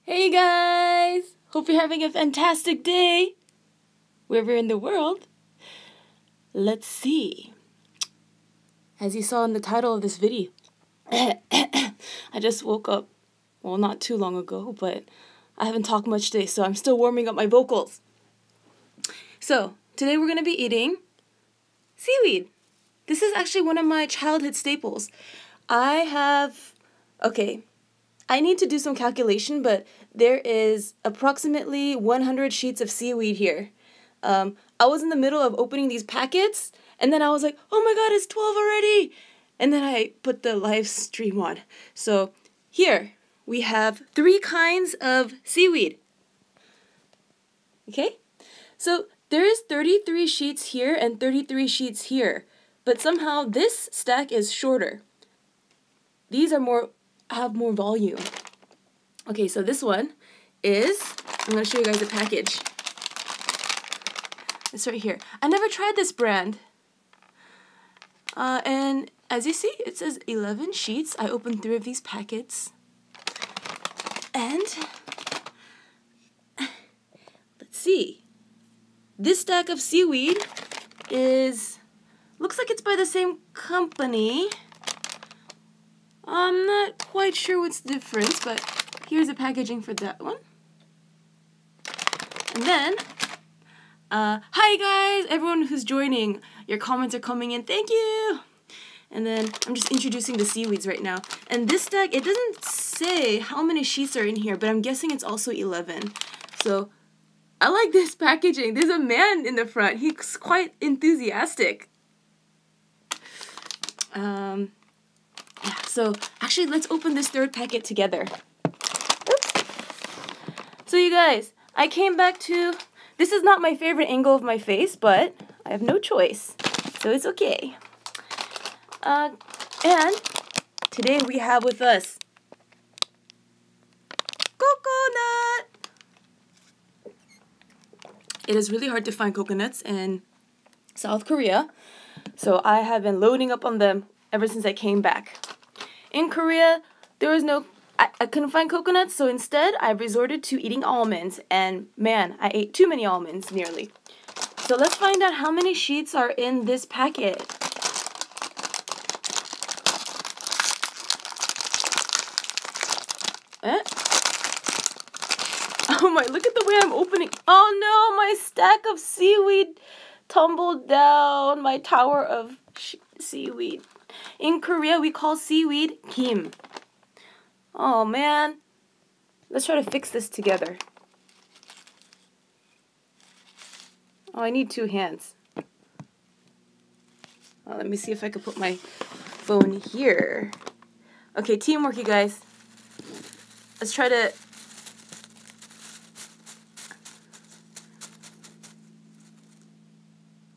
Hey guys! Hope you're having a fantastic day wherever in the world. Let's see. As you saw in the title of this video, I just woke up, well, not too long ago, but I haven't talked much today, so I'm still warming up my vocals. So, today we're going to be eating seaweed. This is actually one of my childhood staples. I need to do some calculation, but there is approximately 100 sheets of seaweed here. I was in the middle of opening these packets, and then I was like, oh my god, it's 12 already! And then I put the live stream on. So here, we have 3 kinds of seaweed. Okay? So there is 33 sheets here and 33 sheets here, but somehow this stack is shorter. These are have more volume. Okay, so this one is, I'm going to show you guys the package. It's right here. I never tried this brand. And as you see, it says 11 sheets. I opened 3 of these packets. And let's see. This stack of seaweed looks like it's by the same company. I'm not quite sure what's the difference, but here's the packaging for that one. And then, hi guys, everyone who's joining. Your comments are coming in, thank you! And then, I'm just introducing the seaweeds right now. And this stack, it doesn't say how many sheets are in here, but I'm guessing it's also 11. So, I like this packaging. There's a man in the front. He's quite enthusiastic. Yeah, so actually let's open this 3rd packet together. Oops. So you guys, I came back to, this is not my favorite angle of my face, but I have no choice, so it's okay. And today we have with us coconut. It is really hard to find coconuts in South Korea, so I have been loading up on them ever since I came back. In Korea, there was I couldn't find coconuts, so instead I resorted to eating almonds, and man, I ate too many almonds, nearly. So let's find out how many sheets are in this packet. Oh my, look at the way I'm opening. Oh no, my stack of seaweed tumbled down, my tower of seaweed. In Korea, we call seaweed kim. Oh man, let's try to fix this together. Oh, I need 2 hands. Oh, let me see if I can put my phone here. Okay, teamwork, you guys. Let's try to...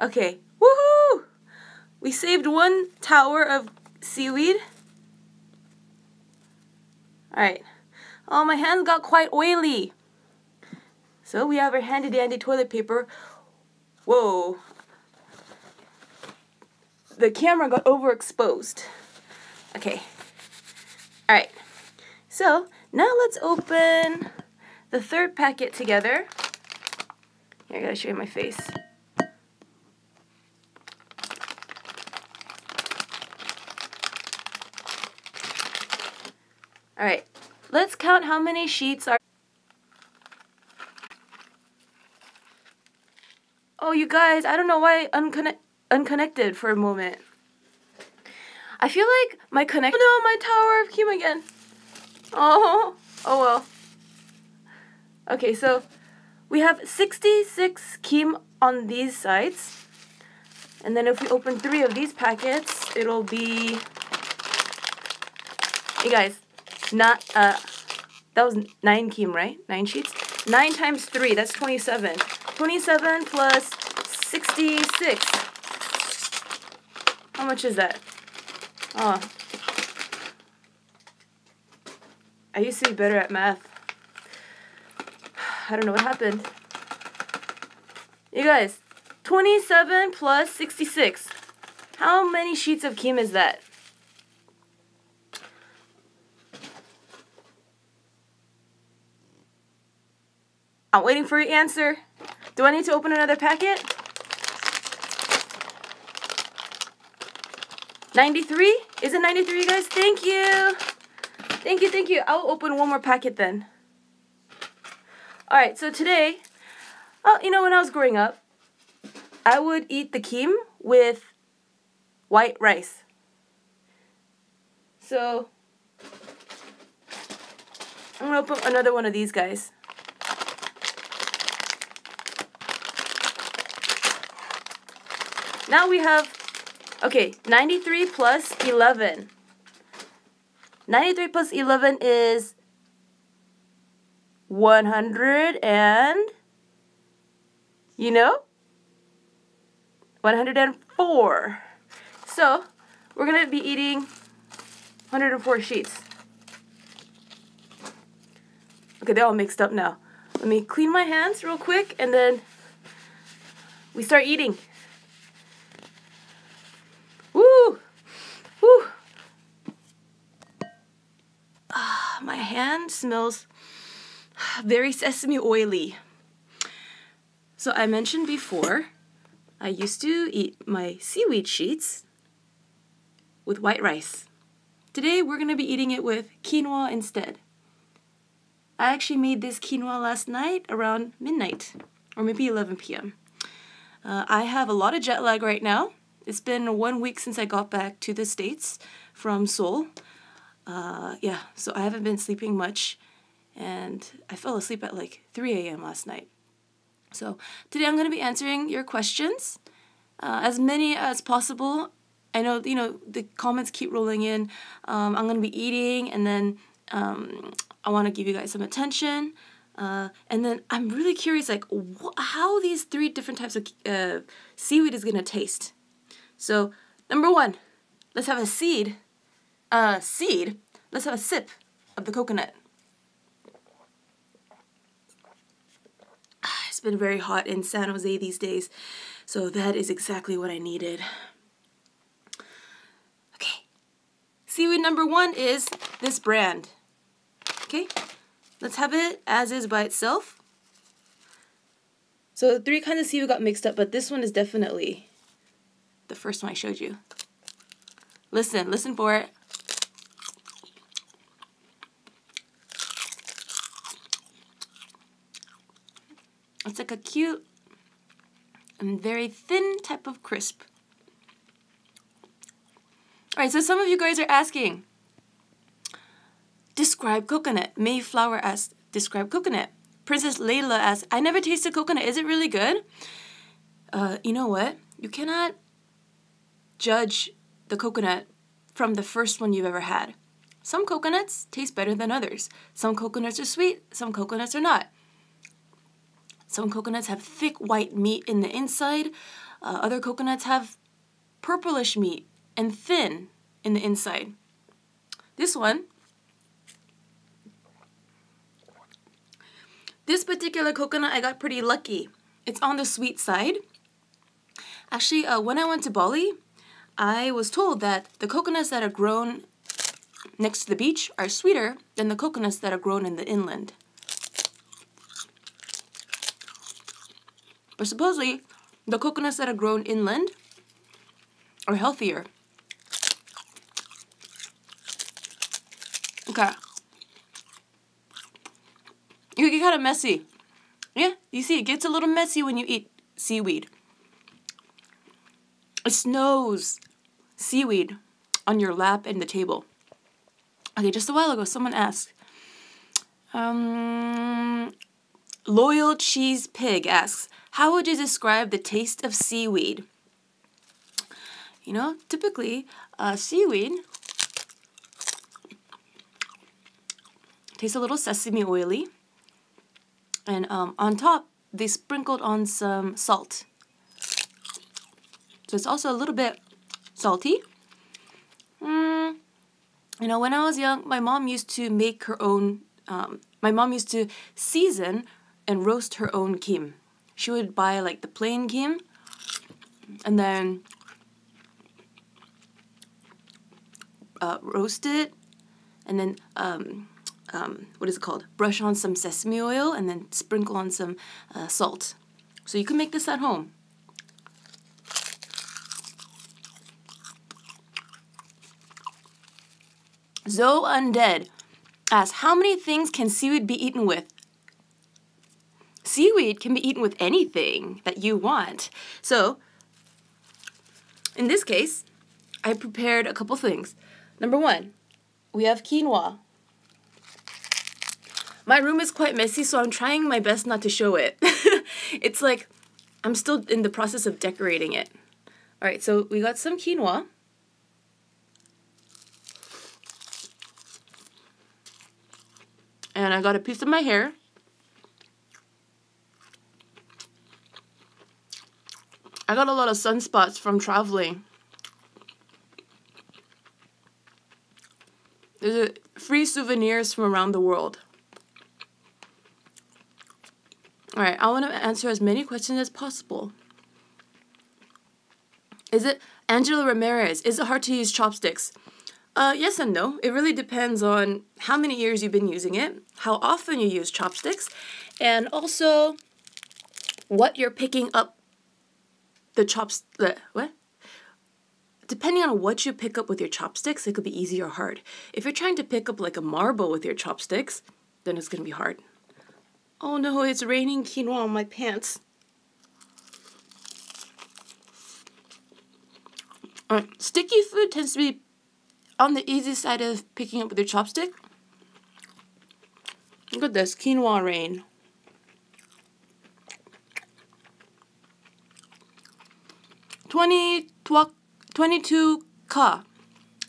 Okay, woohoo! We saved 1 tower of seaweed. Alright. Oh, my hands got quite oily. So we have our handy dandy toilet paper. Whoa. The camera got overexposed. Okay. Alright. So now let's open the 3rd packet together. Here, I gotta show you my face. Alright, let's count how many sheets are... Oh, you guys, I don't know why I unconnected for a moment. I feel like my connection... Oh no, my tower of kim again. Oh well. Okay, so we have 66 kim on these sides. And then if we open 3 of these packets, it'll be... Hey guys. That was 9 kim, right? 9 sheets? 9 times 3, that's 27. 27 plus 66. How much is that? Oh. I used to be better at math. I don't know what happened. You guys, 27 plus 66. How many sheets of kim is that? I'm waiting for your answer. Do I need to open another packet? 93? Is it 93, you guys? Thank you. Thank you, thank you. I'll open one more packet then. Alright, so today, you know, when I was growing up, I would eat the kim with white rice. So, I'm going to open another one of these guys. Now we have, okay, 93 plus 11. 93 plus 11 is 100 and, you know, 104. So, we're going to be eating 104 sheets. Okay, they're all mixed up now. Let me clean my hands real quick and then we start eating. Woo! Woo! My hand smells very sesame oily. So I mentioned before, I used to eat my seaweed sheets with white rice. Today we're going to be eating it with quinoa instead. I actually made this quinoa last night around midnight, or maybe 11 p.m. I have a lot of jet lag right now. It's been 1 week since I got back to the States from Seoul. Yeah, so I haven't been sleeping much, and I fell asleep at like 3 a.m. last night. So today I'm going to be answering your questions, as many as possible. I know, you know, the comments keep rolling in. I'm going to be eating, and then I want to give you guys some attention. And then I'm really curious, like, how these 3 different types of seaweed is going to taste. So, number 1, let's have a let's have a sip of the coconut. It's been very hot in San Jose these days, so that is exactly what I needed. Okay, seaweed number 1 is this brand. Okay, let's have it as is by itself. So 3 kinds of seaweed got mixed up, but this one is definitely the first one I showed you. Listen for it. It's like a cute and very thin type of crisp. Alright, so some of you guys are asking, describe coconut. Mayflower asks, describe coconut. Princess Layla asks, I never tasted coconut. Is it really good? You know what? You cannot judge the coconut from the first one you've ever had. Some coconuts taste better than others. Some coconuts are sweet, some coconuts are not. Some coconuts have thick white meat in the inside. Other coconuts have purplish meat and thin in the inside. This particular coconut, I got pretty lucky. It's on the sweet side. Actually, when I went to Bali, I was told that the coconuts that are grown next to the beach are sweeter than the coconuts that are grown in the inland. But supposedly, the coconuts that are grown inland are healthier. Okay. You get kind of messy. Yeah, you see, it gets a little messy when you eat seaweed. It snows seaweed on your lap and the table. Okay, just a while ago, someone asked, Loyal Cheese Pig asks, how would you describe the taste of seaweed? You know, typically, seaweed tastes a little sesame oily. And on top, they sprinkled on some salt. So it's also a little bit salty. You know, when I was young, my mom used to make her own, my mom used to season and roast her own kim. She would buy like the plain kim and then roast it and then what is it called? Brush on some sesame oil and then sprinkle on some salt. So you can make this at home. Zoe Undead asks, how many things can seaweed be eaten with? Seaweed can be eaten with anything that you want. So, in this case, I prepared a couple things. Number one, we have quinoa. My room is quite messy, so I'm trying my best not to show it. It's like, I'm still in the process of decorating it. Alright, so we got some quinoa. And I got a piece of my hair. I got a lot of sunspots from traveling. There's free souvenirs from around the world. Alright, I want to answer as many questions as possible. Is it Angela Ramirez? Is it hard to use chopsticks? Yes and no. It really depends on how many years you've been using it, how often you use chopsticks, and also what you're picking up what? Depending on what you pick up with your chopsticks, it could be easy or hard. If you're trying to pick up like a marble with your chopsticks, then it's going to be hard. Oh no, it's raining quinoa on my pants. Sticky food tends to be on the easy side of picking up with your chopstick. Look at this, quinoa rain. $22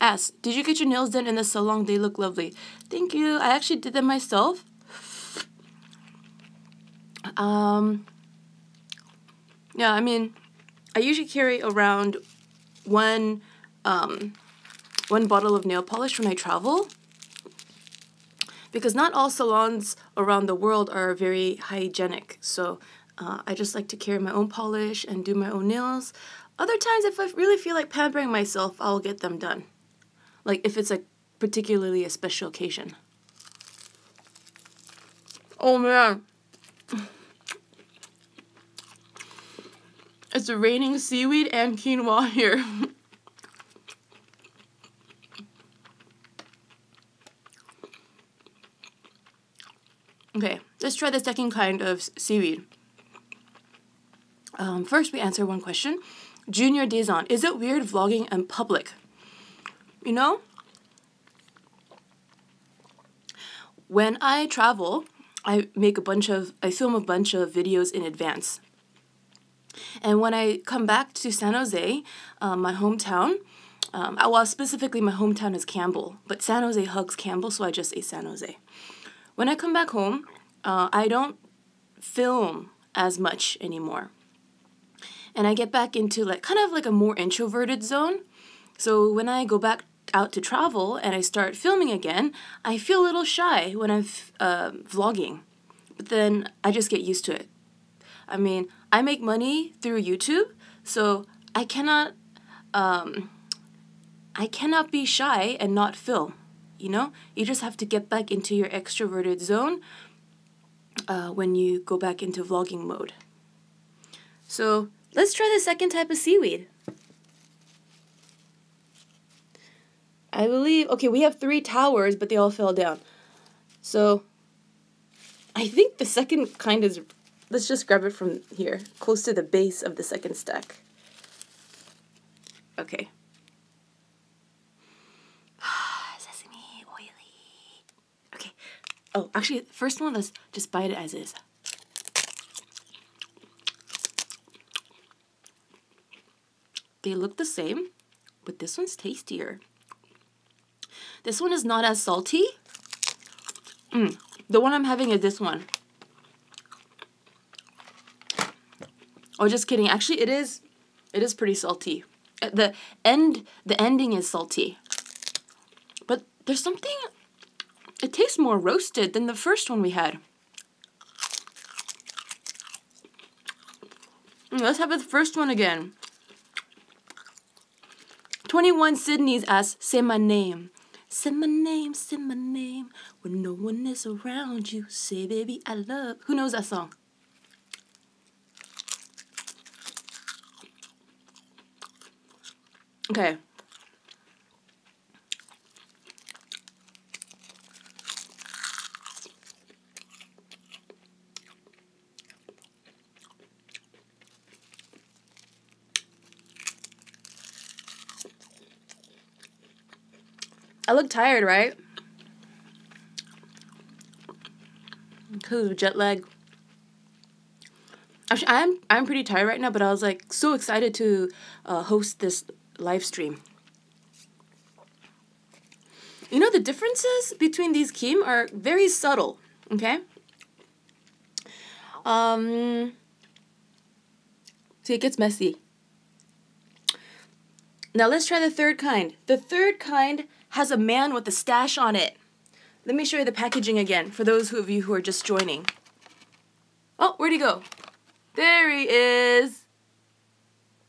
asks, did you get your nails done in the salon? They look lovely. Thank you. I actually did them myself. Yeah, I mean, I usually carry around one bottle of nail polish when I travel, because not all salons around the world are very hygienic. So I just like to carry my own polish and do my own nails. Other times, if I really feel like pampering myself, I'll get them done. Like if it's like particularly a special occasion. Oh man. It's raining seaweed and quinoa here. Okay, let's try the second kind of seaweed. First, we answer one question. Junior Dazon, is it weird vlogging in public? You know, when I travel, I film a bunch of videos in advance. And when I come back to San Jose, my hometown, well, specifically my hometown is Campbell, but San Jose hugs Campbell, so I just say San Jose. When I come back home, I don't film as much anymore. And I get back into like kind of like a more introverted zone. So when I go back out to travel and I start filming again, I feel a little shy when I'm vlogging. But then I just get used to it. I mean, I make money through YouTube, so I cannot be shy and not film. You know, you just have to get back into your extroverted zone when you go back into vlogging mode. So let's try the second type of seaweed. I believe, okay, we have 3 towers, but they all fell down. So I think the second kind is, let's just grab it from here, close to the base of the second stack. Okay. Sesame, oily. Okay. Oh, actually, first one, let's just bite it as is. They look the same, but this one's tastier. This one is not as salty. The one I'm having is this one. Oh, just kidding. Actually, it is pretty salty. The ending is salty. But there's something, it tastes more roasted than the first one we had. Let's have the first one again. 21 Sydney's asks, say my name. Say my name, when no one is around you. Say, baby, I love. Who knows that song? Okay. I look tired, right? Because of jet lag. Actually, I'm pretty tired right now, but I was like so excited to host this live stream. You know, the differences between these kim are very subtle, okay? See, it gets messy. Now let's try the third kind. The third kind has a man with a stash on it. Let me show you the packaging again for those of you who are just joining. Oh, where'd he go? There he is.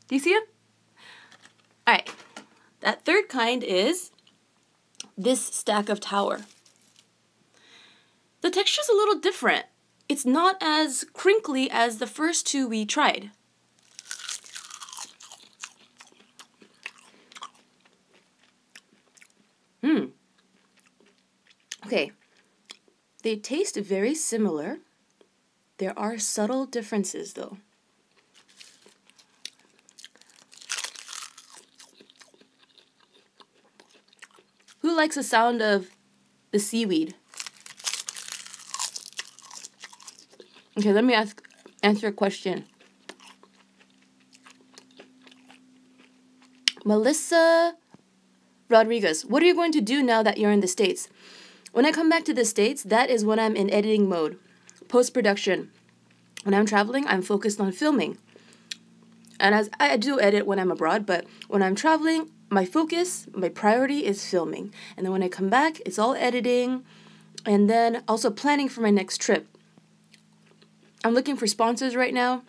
Do you see him? All right. That third kind is this stack of tower. The texture's a little different. It's not as crinkly as the first two we tried. Okay, they taste very similar. There are subtle differences though. Who likes the sound of the seaweed? Okay, let me answer a question. Melissa Rodriguez, what are you going to do now that you're in the States? When I come back to the States, that is when I'm in editing mode, post-production. When I'm traveling, I'm focused on filming. And as I do edit when I'm abroad, but when I'm traveling, my focus, my priority is filming. And then when I come back, it's all editing and then also planning for my next trip. I'm looking for sponsors right now.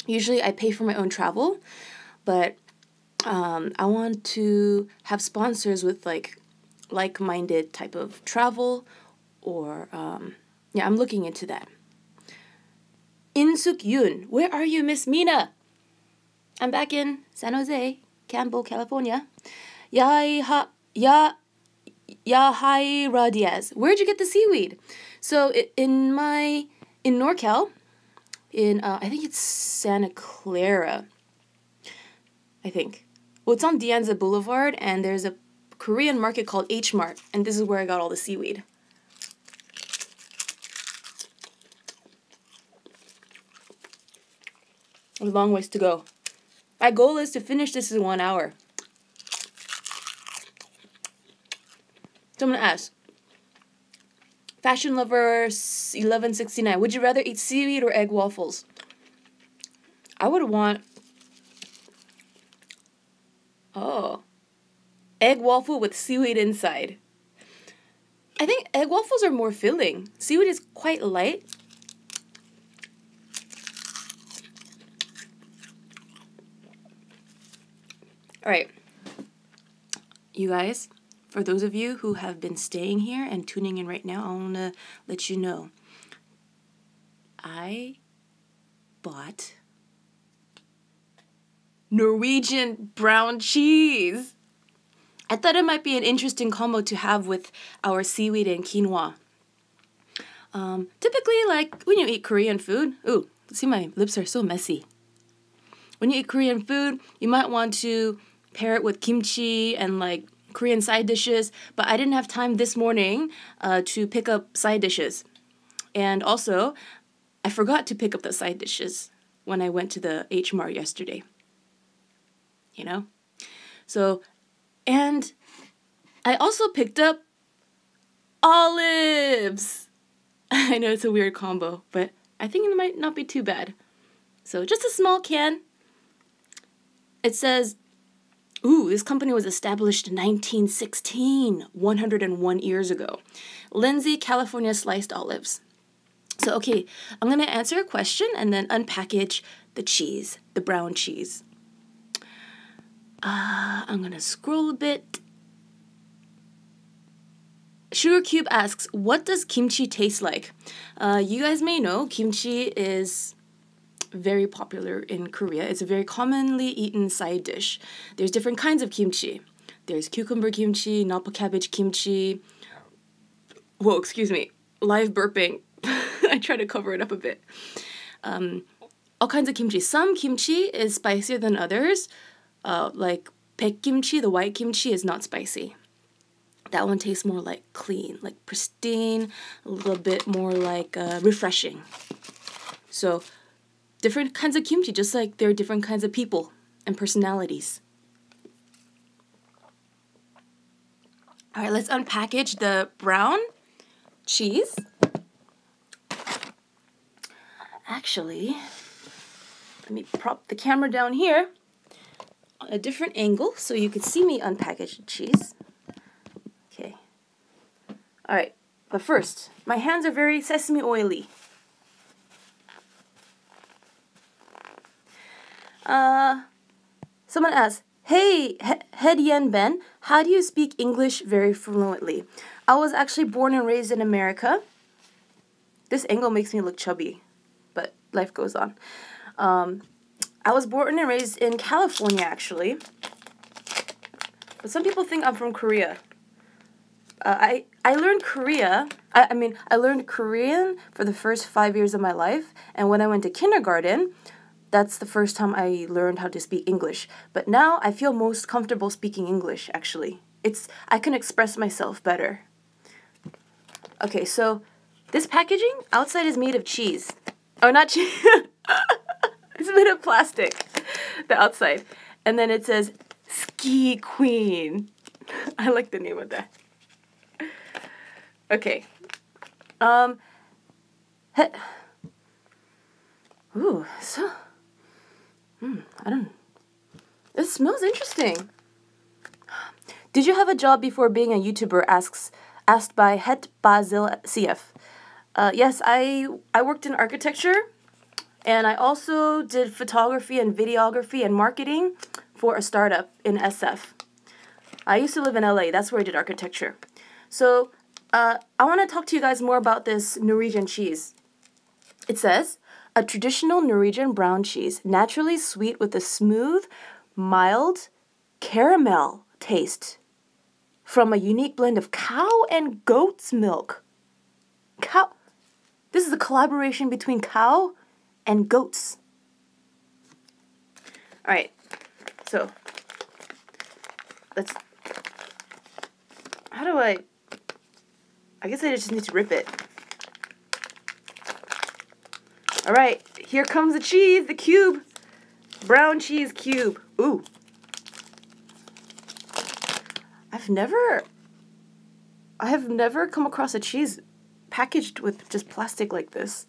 Usually I pay for my own travel, but I want to have sponsors with like-minded type of travel, or yeah, I'm looking into that. In-suk Yoon, where are you, Miss Mina? I'm back in San Jose, Campbell, California. Yahaira Diaz, where'd you get the seaweed? So in NorCal, I think it's Santa Clara, I think. Well, it's on De Anza Boulevard, and there's a Korean market called H Mart, and this is where I got all the seaweed. A long ways to go. My goal is to finish this in 1 hour. So I'm gonna ask. Fashion Lover 1169, would you rather eat seaweed or egg waffles? I would want egg waffle with seaweed inside. I think egg waffles are more filling. Seaweed is quite light. All right. You guys, for those of you who have been staying here and tuning in right now, I want to let you know I bought Norwegian brown cheese. I thought it might be an interesting combo to have with our seaweed and quinoa. Typically, like when you eat Korean food, ooh, see my lips are so messy. When you eat Korean food, you might want to pair it with kimchi and like Korean side dishes, but I didn't have time this morning to pick up side dishes. And also, I forgot to pick up the side dishes when I went to the H Mart yesterday. You know? So, and I also picked up olives. I know it's a weird combo, but I think it might not be too bad. So just a small can. It says, ooh, this company was established in 1916, 101 years ago. Lindsay, California sliced olives. So, okay, I'm going to answer a question and then unpackage the cheese, the brown cheese. I'm going to scroll a bit. Sugar Cube asks, what does kimchi taste like? You guys may know kimchi is very popular in Korea. It's a very commonly eaten side dish. There's different kinds of kimchi. There's cucumber kimchi, napa cabbage kimchi. Whoa, excuse me. Live burping. I try to cover it up a bit. All kinds of kimchi. Some kimchi is spicier than others. Like baekgimchi, the white kimchi, is not spicy. That one tastes more like clean, like pristine, a little bit more like refreshing. So different kinds of kimchi, just like there are different kinds of people and personalities. All right, let's unpackage the brown cheese. Actually, let me prop the camera down here on a different angle so you can see me unpackage the cheese. Okay. All right, but first, my hands are very sesame oily. Someone asked, hey, Head Yen Ben, how do you speak English very fluently? I was actually born and raised in America. This angle makes me look chubby, but life goes on. I was born and raised in California, actually. But some people think I'm from Korea. I learned I learned Korean for the first 5 years of my life, and when I went to kindergarten, that's the first time I learned how to speak English. But now I feel most comfortable speaking English, actually. I can express myself better. Okay, so this packaging outside is made of cheese. Oh, not cheese. It's made of plastic, the outside. And then it says, Ski Queen. I like the name of that. Okay. Ooh, so... This smells interesting. Did you have a job before being a YouTuber? Asked by Het Basil CF. Yes, I worked in architecture, and I also did photography and videography and marketing for a startup in SF. I used to live in LA. That's where I did architecture. So I want to talk to you guys more about this Norwegian cheese. It says, a traditional Norwegian brown cheese, naturally sweet with a smooth, mild caramel taste from a unique blend of cow and goat's milk. This is a collaboration between cow and goats. All right, so I guess I just need to rip it. All right, here comes the cheese, the cube. Brown cheese cube. Ooh. I have never come across a cheese packaged with just plastic like this.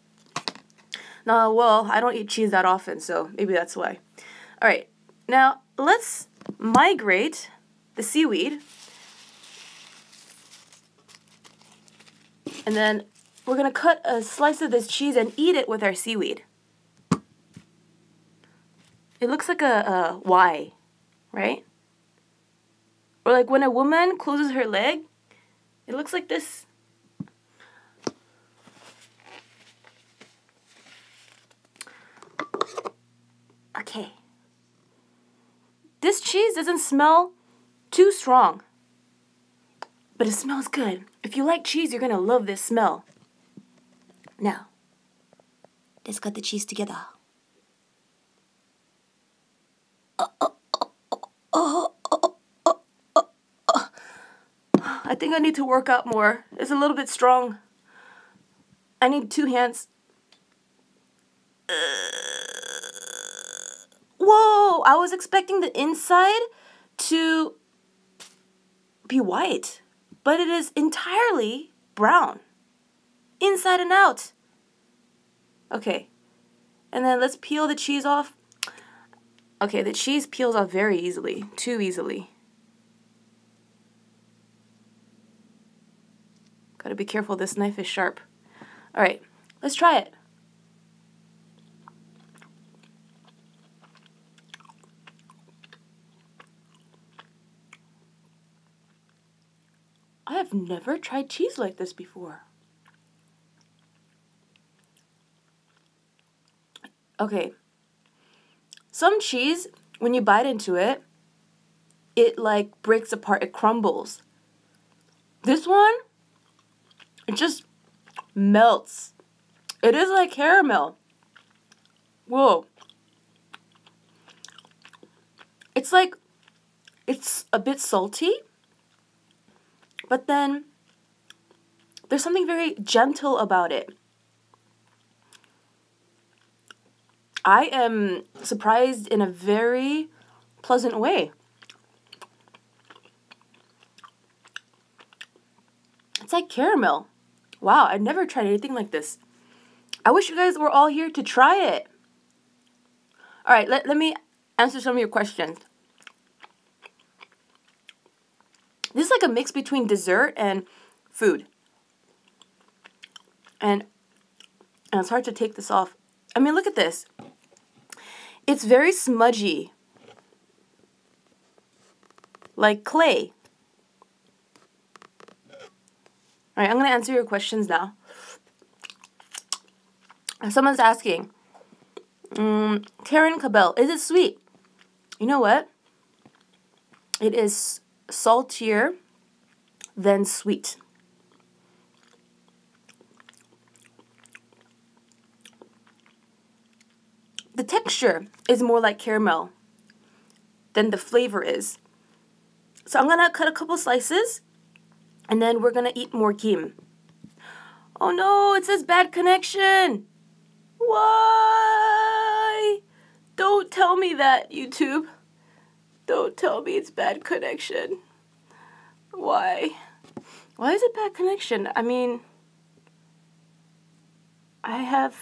No, well, I don't eat cheese that often, so maybe that's why. All right, now let's migrate the seaweed. And then we're going to cut a slice of this cheese and eat it with our seaweed. It looks like a Y, right? Or like when a woman closes her leg, it looks like this. Okay. This cheese doesn't smell too strong, but it smells good. If you like cheese, you're going to love this smell. Now, let's cut the cheese together. I think I need to work out more. It's a little bit strong. I need 2 hands. Whoa! I was expecting the inside to be white, but it is entirely brown. Inside and out. Okay. And then let's peel the cheese off. Okay, the cheese peels off very easily. Too easily. Gotta be careful, this knife is sharp. Alright, let's try it. I have never tried cheese like this before. Okay. Some cheese, when you bite into it, it like breaks apart, it crumbles. This one, it just melts. It is like caramel. Whoa. It's like, it's a bit salty, but then there's something very gentle about it. I am surprised in a very pleasant way. It's like caramel. Wow, I've never tried anything like this. I wish you guys were all here to try it. All right, let me answer some of your questions. This is like a mix between dessert and food. And it's hard to take this off. I mean, look at this. It's very smudgy. Like clay. All right, I'm going to answer your questions now. Someone's asking, Karen Cabell, is it sweet? You know what? It is saltier than sweet. The texture is more like caramel than the flavor is. So I'm going to cut a couple slices, and then we're going to eat more kim. Oh no, it says bad connection. Why? Don't tell me that, YouTube. Don't tell me it's bad connection. Why? Why is it bad connection? I mean, I'm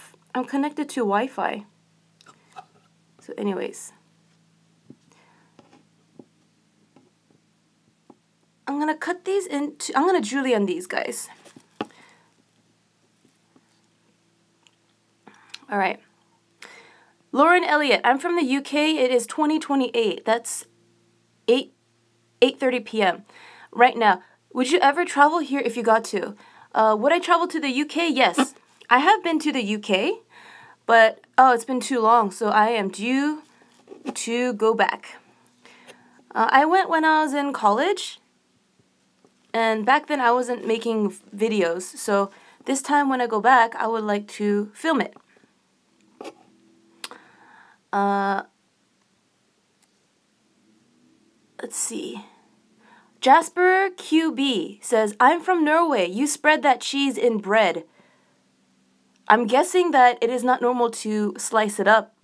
connected to Wi-Fi. So anyways, I'm going to cut these into, I'm going to julienne these guys. All right. Lauren Elliott, I'm from the UK. It is 2028. That's 8:30 p.m. right now. Would you ever travel here if you got to? Would I travel to the UK? Yes. I have been to the UK, but it's been too long, so I am due to go back. I went when I was in college, and back then I wasn't making videos, so this time when I go back, I would like to film it. Let's see. Jasper QB says, I'm from Norway. You spread that cheese in bread. I'm guessing that it is not normal to slice it up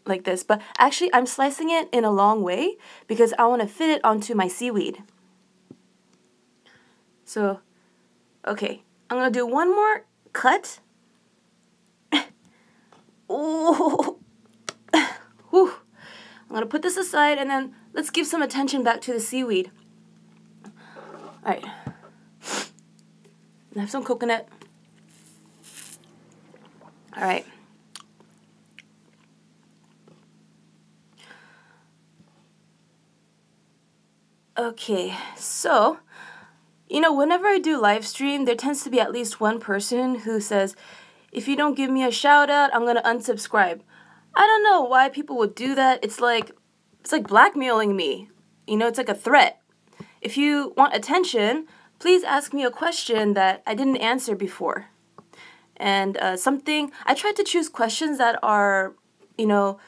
like this, but actually I'm slicing it in a long way because I want to fit it onto my seaweed. So, okay, I'm going to do one more cut. Oh, whew. I'm going to put this aside and then let's give some attention back to the seaweed. All right. I have some coconut. All right. Okay, so, you know, whenever I do live stream, there tends to be at least one person who says, if you don't give me a shout out, I'm going to unsubscribe. I don't know why people would do that. It's like blackmailing me. You know, it's like a threat. If you want attention, please ask me a question that I didn't answer before. And I tried to choose questions that are, you know,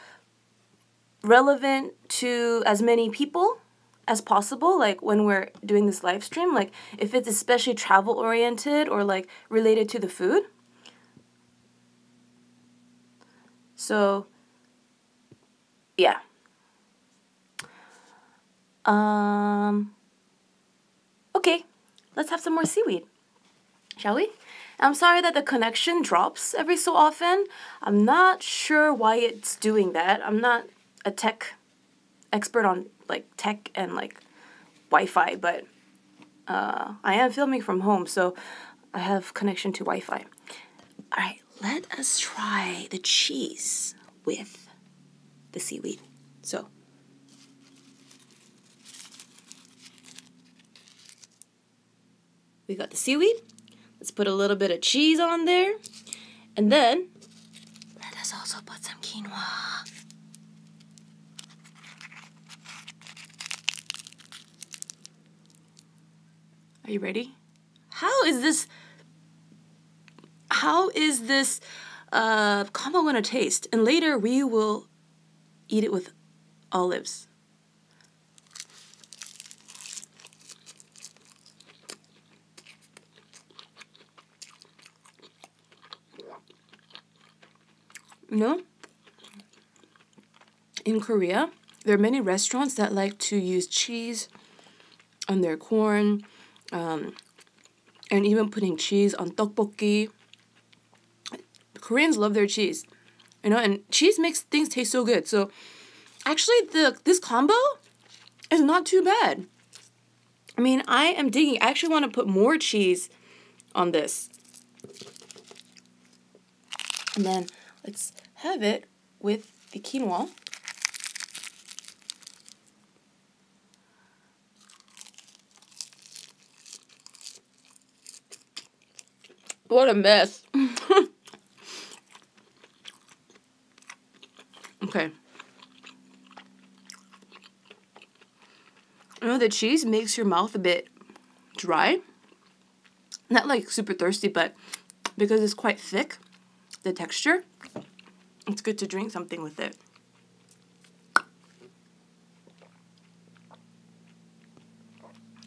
relevant to as many people as possible, like when we're doing this live stream, like if it's especially travel oriented or like related to the food. So, yeah. Okay, let's have some more seaweed, shall we? I'm sorry that the connection drops every so often. I'm not sure why it's doing that. I'm not a tech expert on like tech and like Wi-Fi, but I am filming from home, so I have connection to Wi-Fi. All right, let us try the cheese with the seaweed. So, we got the seaweed. Let's put a little bit of cheese on there. And then, let us also put some quinoa. Are you ready? How is this combo gonna taste? And later we will eat it with olives. You know, in Korea, there are many restaurants that like to use cheese on their corn, and even putting cheese on tteokbokki. Koreans love their cheese, you know, and cheese makes things taste so good. So actually, this combo is not too bad. I mean, I am digging. I actually want to put more cheese on this. And then let's have it with the quinoa. What a mess. Okay. You know, the cheese makes your mouth a bit dry. Not like super thirsty, but because it's quite thick, the texture, it's good to drink something with it.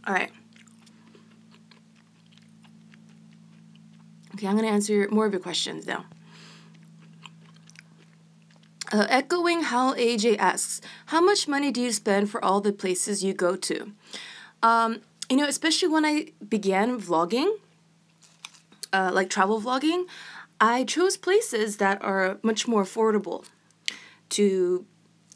All right. Okay, I'm going to answer more of your questions now. Echoing how AJ asks, how much money do you spend for all the places you go to? You know, especially when I began vlogging, like travel vlogging, I chose places that are much more affordable to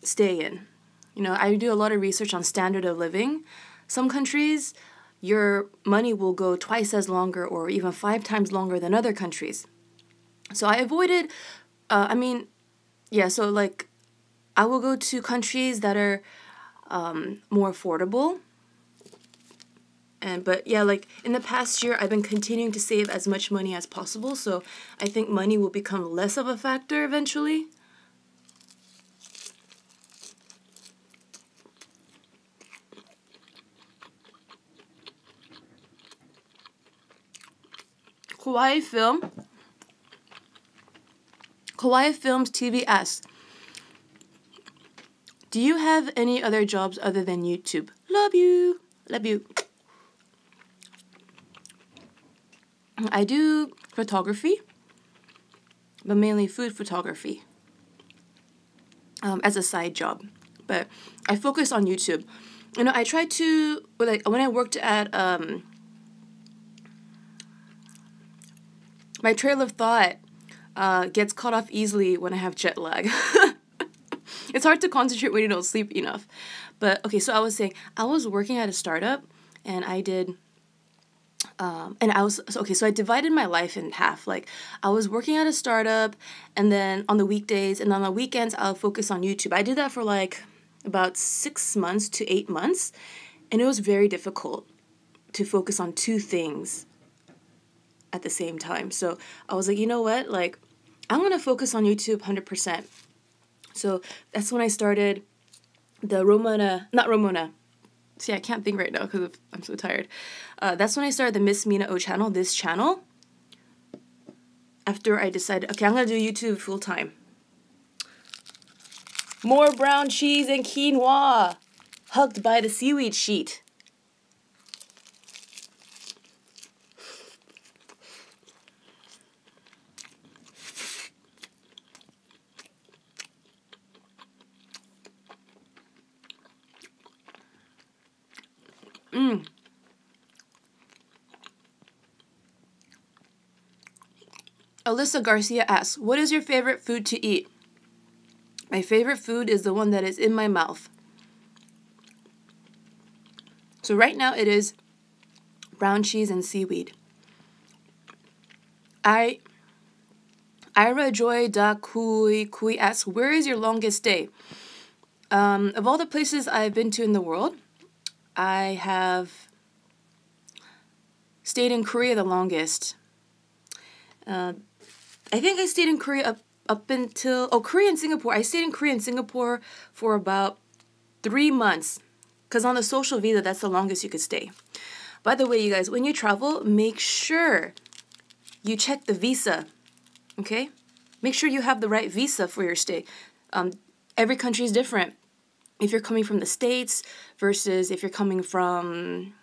stay in. You know, I do a lot of research on standard of living. Some countries, your money will go twice as longer or even 5 times longer than other countries. So I avoided, so like I will go to countries that are more affordable. But yeah, like in the past year, I've been continuing to save as much money as possible. So I think money will become less of a factor eventually. Kawaii Films TV asks, do you have any other jobs other than YouTube? Love you. Love you. I do photography, but mainly food photography as a side job. But I focus on YouTube. You know, I try to, like, when I worked at, my trail of thought gets cut off easily when I have jet lag. It's hard to concentrate when you don't sleep enough. But, okay, so I was saying, I was working at a startup, and I did... so I divided my life in half. Like, I was working at a startup, and then on the weekdays, and on the weekends, I'll focus on YouTube. I did that for like about 6 months to 8 months, and it was very difficult to focus on 2 things at the same time. So I was like, you know what? Like, I'm going to focus on YouTube 100%. So that's when I started the not Ramona. See, I can't think right now because I'm so tired. That's when I started the Miss Mina O channel, this channel. After I decided, okay, I'm going to do YouTube full time. More brown cheese and quinoa. Hugged by the seaweed sheet. Alyssa Garcia asks, what is your favorite food to eat? My favorite food is the one that is in my mouth. So right now it is brown cheese and seaweed. Ira Joy Da Kui asks, where is your longest stay? Of all the places I've been to in the world, I have stayed in Korea the longest. I think I stayed in Korea up until... Oh, Korea and Singapore. I stayed in Korea and Singapore for about 3 months. Because on the social visa, that's the longest you could stay. By the way, you guys, when you travel, make sure you check the visa. Okay? Make sure you have the right visa for your stay. Every country is different. If you're coming from the States versus if you're coming from...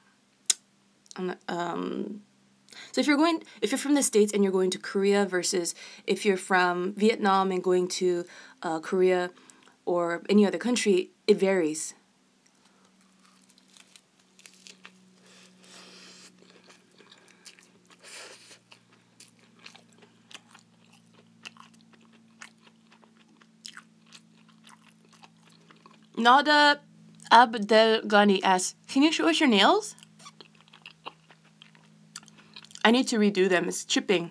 So if you're from the States and you're going to Korea versus if you're from Vietnam and going to Korea or any other country, it varies. Nada Abdelghani asks, can you show us your nails? I need to redo them. It's chipping.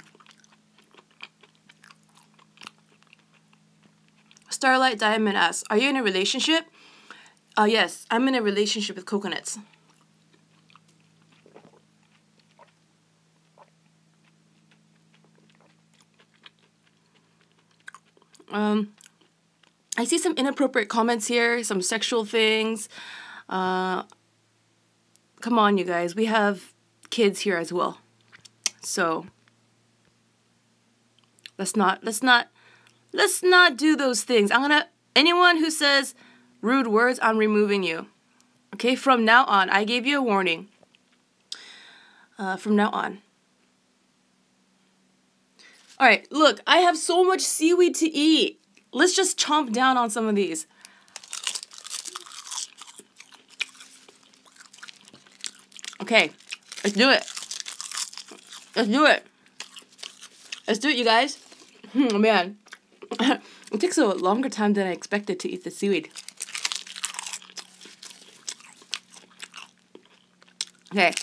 Starlight Diamond asks, are you in a relationship? Yes, I'm in a relationship with coconuts. I see some inappropriate comments here, some sexual things. Come on, you guys. We have kids here as well. So let's not do those things. Anyone who says rude words, I'm removing you. Okay, from now on, I gave you a warning. From now on. All right, look, I have so much seaweed to eat. Let's just chomp down on some of these. Okay, let's do it. Let's do it. Let's do it, you guys. Man, it takes a longer time than I expected to eat the seaweed. Okay.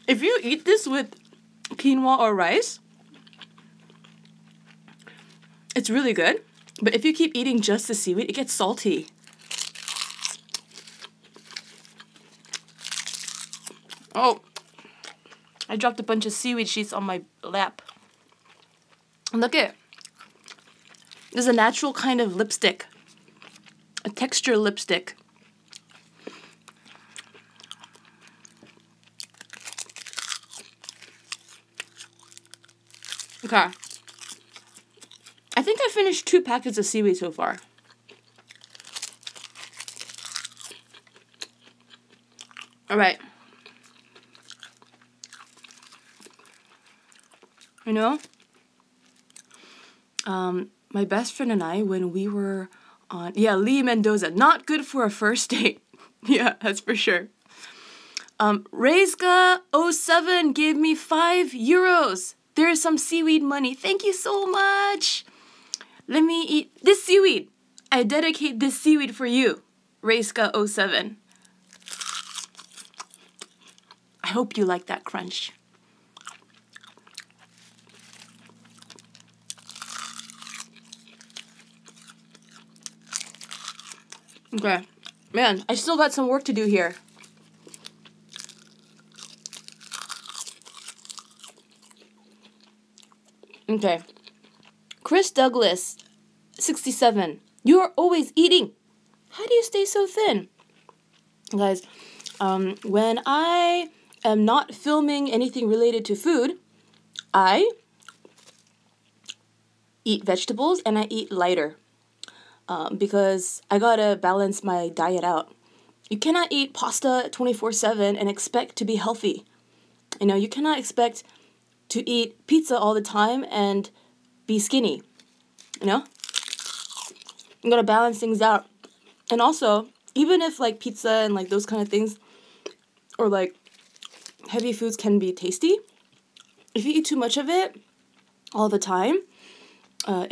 If you eat this with quinoa or rice, it's really good. But if you keep eating just the seaweed, it gets salty. Oh, I dropped a bunch of seaweed sheets on my lap. And look at it. There's a natural kind of lipstick. A texture lipstick. Okay. I think I finished 2 packets of seaweed so far. All right. You know, my best friend and I, when we were on, Lee Mendoza, not good for a first date. Yeah, that's for sure. Rezka07 gave me €5. There is some seaweed money. Thank you so much. Let me eat this seaweed. I dedicate this seaweed for you, Rezka07. I hope you like that crunch. Okay. Man, I still got some work to do here. Okay. Chris Douglas, 67. You are always eating. How do you stay so thin? Guys, when I am not filming anything related to food, I eat vegetables and I eat lighter. Because I gotta balance my diet out. You cannot eat pasta 24/7 and expect to be healthy. You know, you cannot expect to eat pizza all the time and be skinny. You know? You gotta balance things out. And also, even if like pizza and like those kind of things or like heavy foods can be tasty, if you eat too much of it all the time,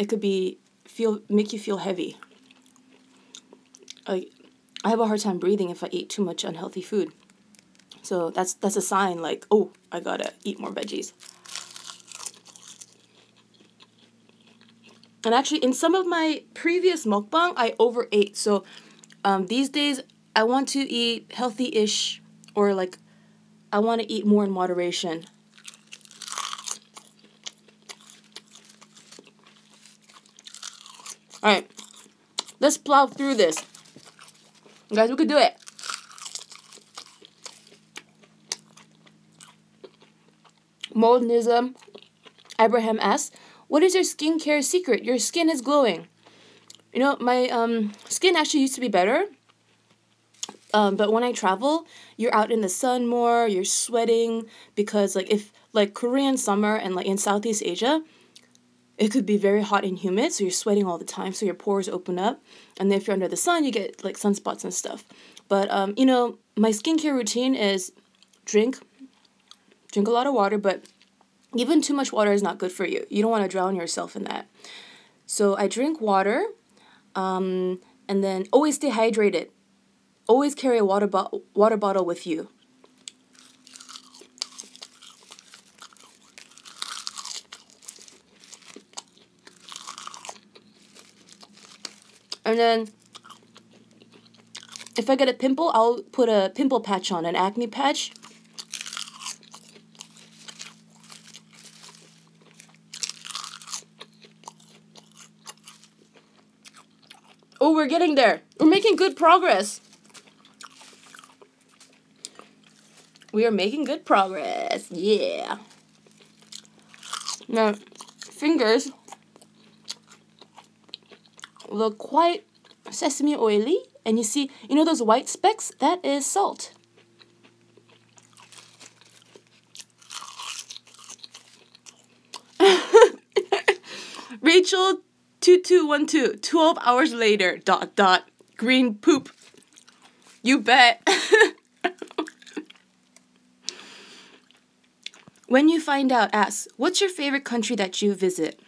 it could make you feel heavy. I have a hard time breathing if I eat too much unhealthy food. So that's a sign like, oh, I gotta eat more veggies. And actually, in some of my previous mukbang, I overate. So these days, I want to eat healthy-ish, or like, I want to eat more in moderation. Alright, let's plow through this. Guys, we could do it. Modernism. Abraham asks, what is your skincare secret? Your skin is glowing. You know, my skin actually used to be better. But when I travel, you're out in the sun more, you're sweating, because like if like Korean summer and like in Southeast Asia, it could be very hot and humid, so you're sweating all the time, so your pores open up. And then if you're under the sun, you get like sunspots and stuff. But you know, my skincare routine is drink a lot of water, but even too much water is not good for you. You don't want to drown yourself in that. So I drink water, and then always stay hydrated. Always carry a water bottle with you. And then if I get a pimple, I'll put a pimple patch on, an acne patch. Oh, we're getting there. We're making good progress. We are making good progress. Yeah. Now, fingers look quite sesame oily. And you see, you know those white specks? That is salt. Rachel 2212, 12 hours later, ... green poop. You bet. When you find out, ask, what's your favorite country that you visit?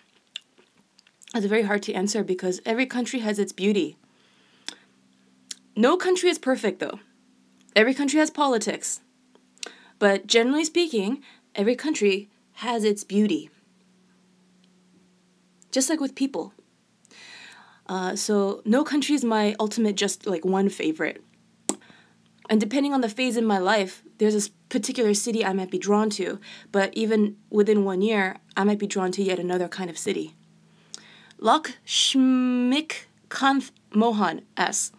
That's very hard to answer because every country has its beauty. No country is perfect though. Every country has politics. But generally speaking, every country has its beauty. Just like with people. So no country is my ultimate just like one favorite. And depending on the phase in my life, there's this particular city I might be drawn to. But even within 1 year, I might be drawn to yet another kind of city. Lok Shmik Kanth Mohan asks,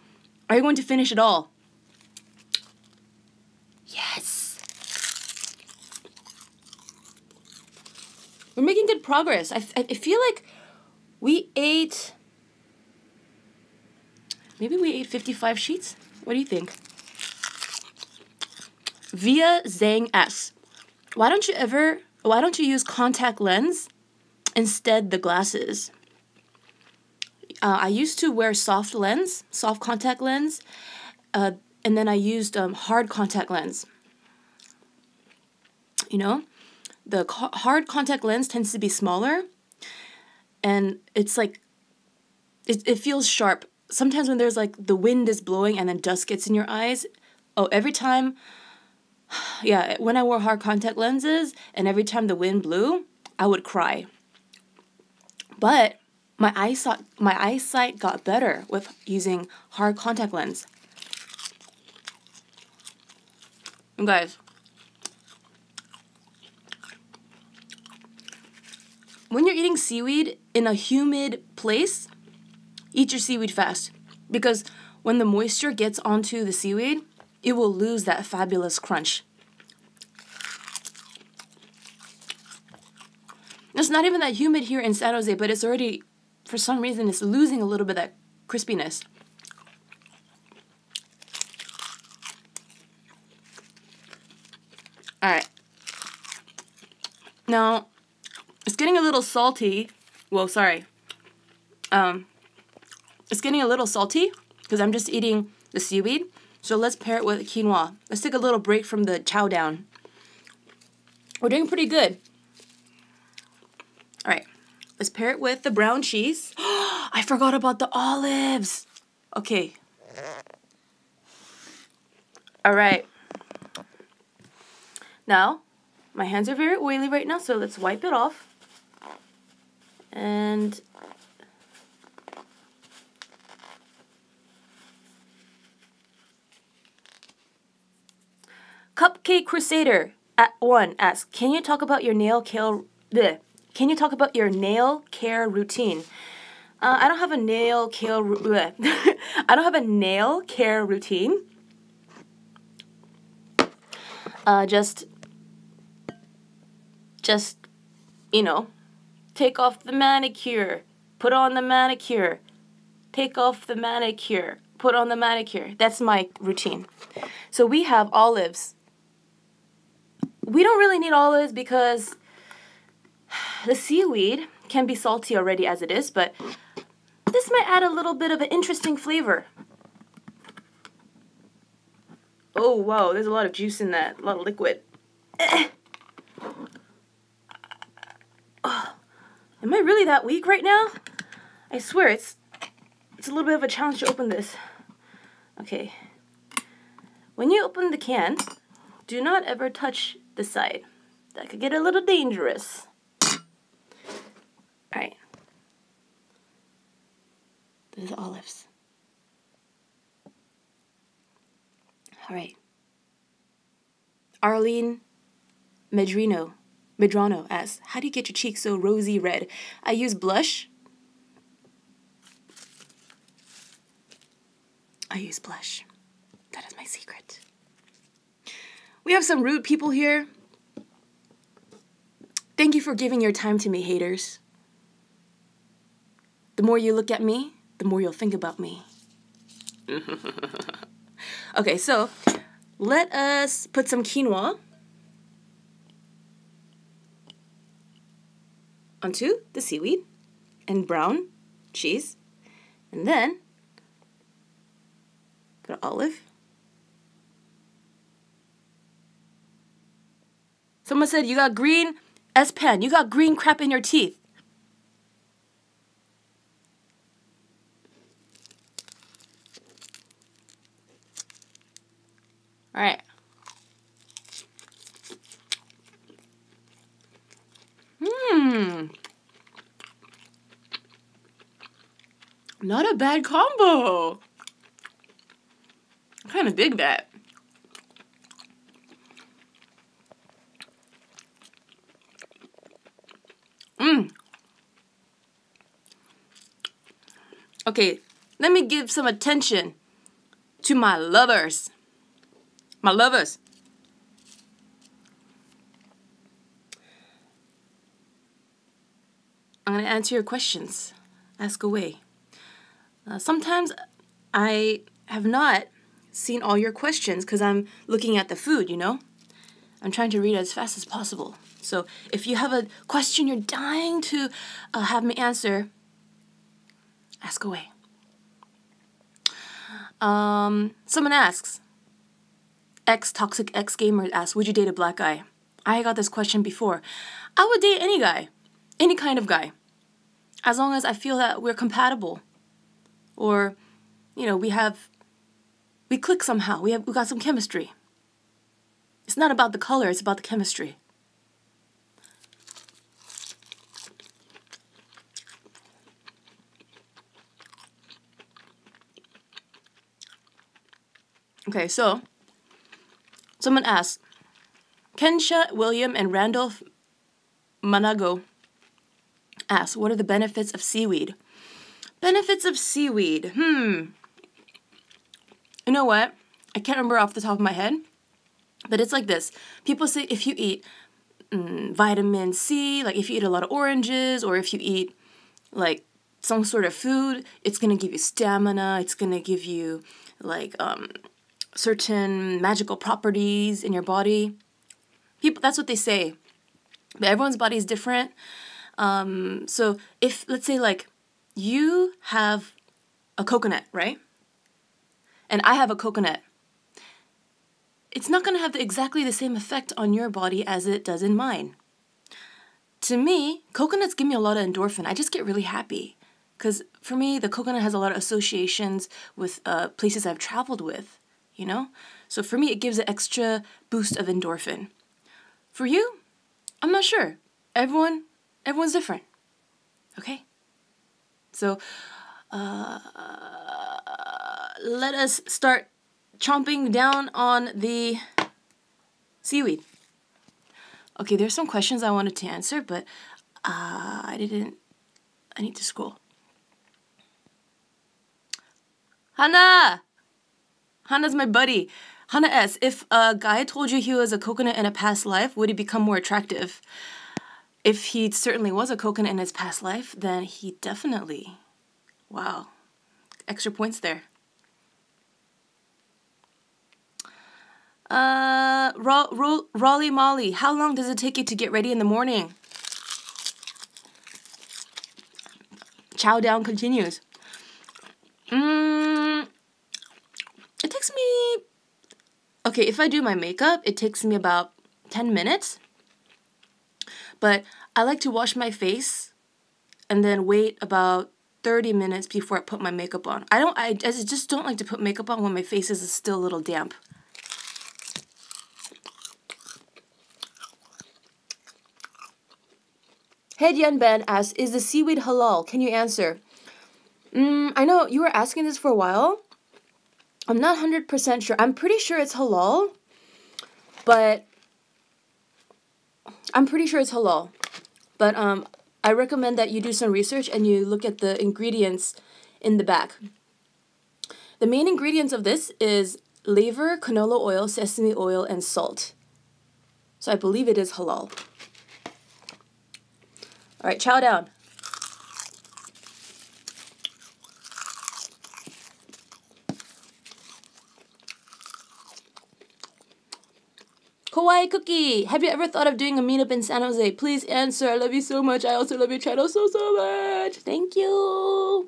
are you going to finish it all? Yes. We're making good progress. I feel like we ate... Maybe we ate 55 sheets? What do you think? Via Zhang asks, why don't you use contact lens instead the glasses? I used to wear soft contact lens, and then I used hard contact lens. You know, the hard contact lens tends to be smaller, and it's like, it feels sharp. Sometimes when there's like the wind is blowing and then dust gets in your eyes, every time, yeah, when I wore hard contact lenses and every time the wind blew, I would cry. But my eyesight got better with using hard contact lens. And guys, when you're eating seaweed in a humid place, eat your seaweed fast. Because when the moisture gets onto the seaweed, it will lose that fabulous crunch. It's not even that humid here in San Jose, but it's already, for some reason, it's losing a little bit of that crispiness. Alright. Now, it's getting a little salty. Well, sorry. It's getting a little salty because I'm just eating the seaweed. So let's pair it with quinoa. Let's take a little break from the chow down. We're doing pretty good. All right, let's pair it with the brown cheese. I forgot about the olives. Okay. All right. Now, my hands are very oily right now, so let's wipe it off. And Cupcake Crusader at 1 asks, can you talk about your nail care? Can you talk about your nail care routine? I don't have a nail care. I don't have a nail care routine. Just you know, take off the manicure, put on the manicure, take off the manicure, put on the manicure. That's my routine. So we have olives. We don't really need olives because the seaweed can be salty already as it is, but this might add a little bit of an interesting flavor. Oh, wow, there's a lot of juice in that, a lot of liquid. Oh, am I really that weak right now? I swear, it's a little bit of a challenge to open this. Okay. When you open the can, do not ever touch the side. That could get a little dangerous. Alright. This is olives. Alright. Arlene Medrano asks, how do you get your cheeks so rosy red? I use blush. I use blush. That is my secret. We have some rude people here. Thank you for giving your time to me, haters. The more you look at me, the more you'll think about me. Okay, so let us put some quinoa onto the seaweed and brown cheese, and then put an olive. Someone said you got green S-Pen. You got green crap in your teeth. All right. Not a bad combo. I kind of dig that. Okay, let me give some attention to my lovers. My lovers. I'm going to answer your questions. Ask away. Sometimes I have not seen all your questions because I'm looking at the food, you know? I'm trying to read as fast as possible. So if you have a question you're dying to have me answer, ask away. Someone asks, Toxic X Gamer asks, would you date a black guy? I got this question before. I would date any guy, any kind of guy, as long as I feel that we're compatible, or, you know, we click somehow. We got some chemistry. It's not about the color; it's about the chemistry. Okay, so someone asked, Kensha, William, and Randolph Manago asked, what are the benefits of seaweed? Benefits of seaweed. You know what? I can't remember off the top of my head, but it's like this. People say if you eat vitamin C, like if you eat a lot of oranges, or if you eat like some sort of food, it's going to give you stamina. It's going to give you like certain magical properties in your body. People, that's what they say. But everyone's body is different. So if, let's say like, you have a coconut, right? And I have a coconut. It's not going to have exactly the same effect on your body as it does in mine. To me, coconuts give me a lot of endorphin. I just get really happy. Because for me, the coconut has a lot of associations with places I've traveled with, you know? So for me, it gives an extra boost of endorphin. For you, I'm not sure. Everyone's different. Okay? So, let us start chomping down on the Seaweed. Okay, there's some questions I wanted to answer, but I need to scroll. Hannah! Hannah's my buddy. Hannah S. If a guy told you he was a coconut in a past life, would he become more attractive? If he certainly was a coconut in his past life, then he definitely... Wow. Extra points there. Rolly Molly, how long does it take you to get ready in the morning? Chow down continues. It takes me... Okay, if I do my makeup, it takes me about 10 minutes. But I like to wash my face and then wait about 30 minutes before I put my makeup on. I just don't like to put makeup on when my face is still a little damp. Head Yan Ben asks, is the seaweed halal? Can you answer? I know you were asking this for a while. I'm not 100% sure. I'm pretty sure it's halal. But I'm pretty sure it's halal. But I recommend that you do some research and you look at the ingredients in the back. The main ingredients of this is laver, canola oil, sesame oil, and salt. So I believe it is halal. All right, chow down. Kawaii Cookie, have you ever thought of doing a meetup in San Jose? Please answer. I love you so much. I also love your channel so much. Thank you.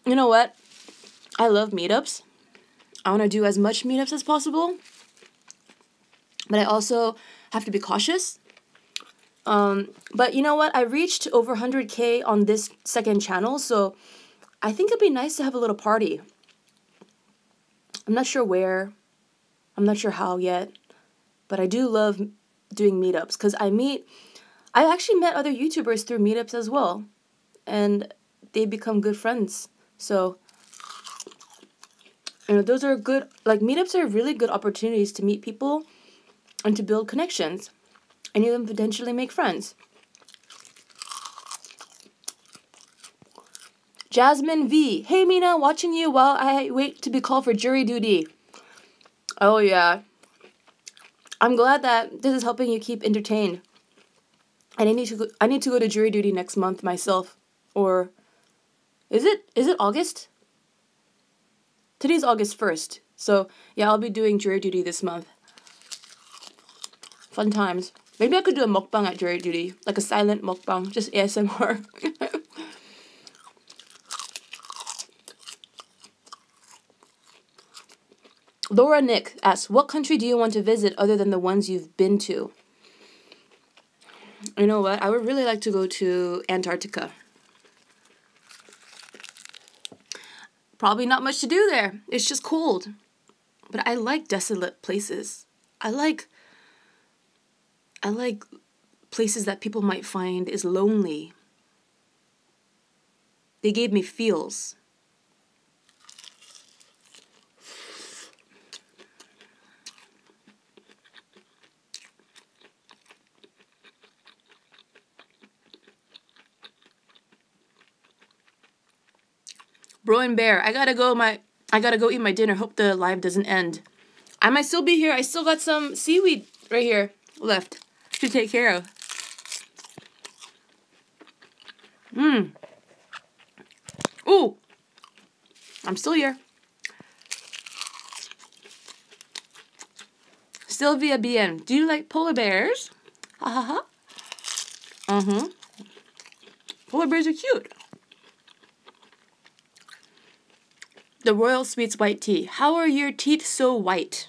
You know what? I love meetups. I want to do as much meetups as possible. But I also have to be cautious. But you know what? I reached over 100K on this second channel, so I think it'd be nice to have a little party. I'm not sure where. I'm not sure how yet. But I do love doing meetups because I actually met other YouTubers through meetups as well. And they become good friends. So, you know, those are good, like meetups are really good opportunities to meet people and to build connections. And even potentially make friends. Jasmine V. Hey Mina, watching you while I wait to be called for jury duty. Oh yeah. I'm glad that this is helping you keep entertained. And I need to go to jury duty next month myself. Or is it August? Today's August 1st. So yeah, I'll be doing jury duty this month. Fun times. Maybe I could do a mukbang at jury duty. Like a silent mukbang. Just ASMR. Laura Nick asks, what country do you want to visit other than the ones you've been to? You know what? I would really like to go to Antarctica. Probably not much to do there. It's just cold. But I like desolate places. I like places that people might find is lonely. They gave me feels. Bro and Bear, I gotta go eat my dinner. Hope the live doesn't end. I might still be here. I still got some seaweed right here left to take care of. Ooh. I'm still here. Sylvia BN. Do you like polar bears? Ha ha ha. Polar bears are cute. The Royal Sweets white tea. How are your teeth so white?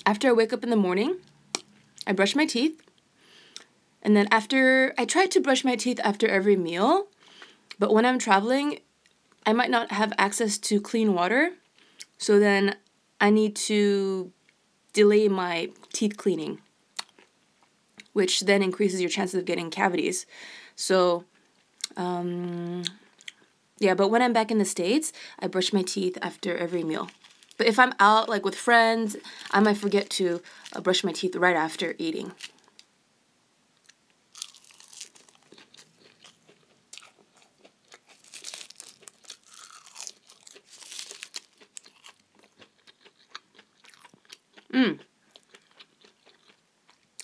After I wake up in the morning, I brush my teeth. And then I try to brush my teeth after every meal. But when I'm traveling, I might not have access to clean water. So then I need to delay my teeth cleaning, which then increases your chances of getting cavities. So, Yeah, but when I'm back in the States, I brush my teeth after every meal. But if I'm out, like, with friends, I might forget to brush my teeth right after eating.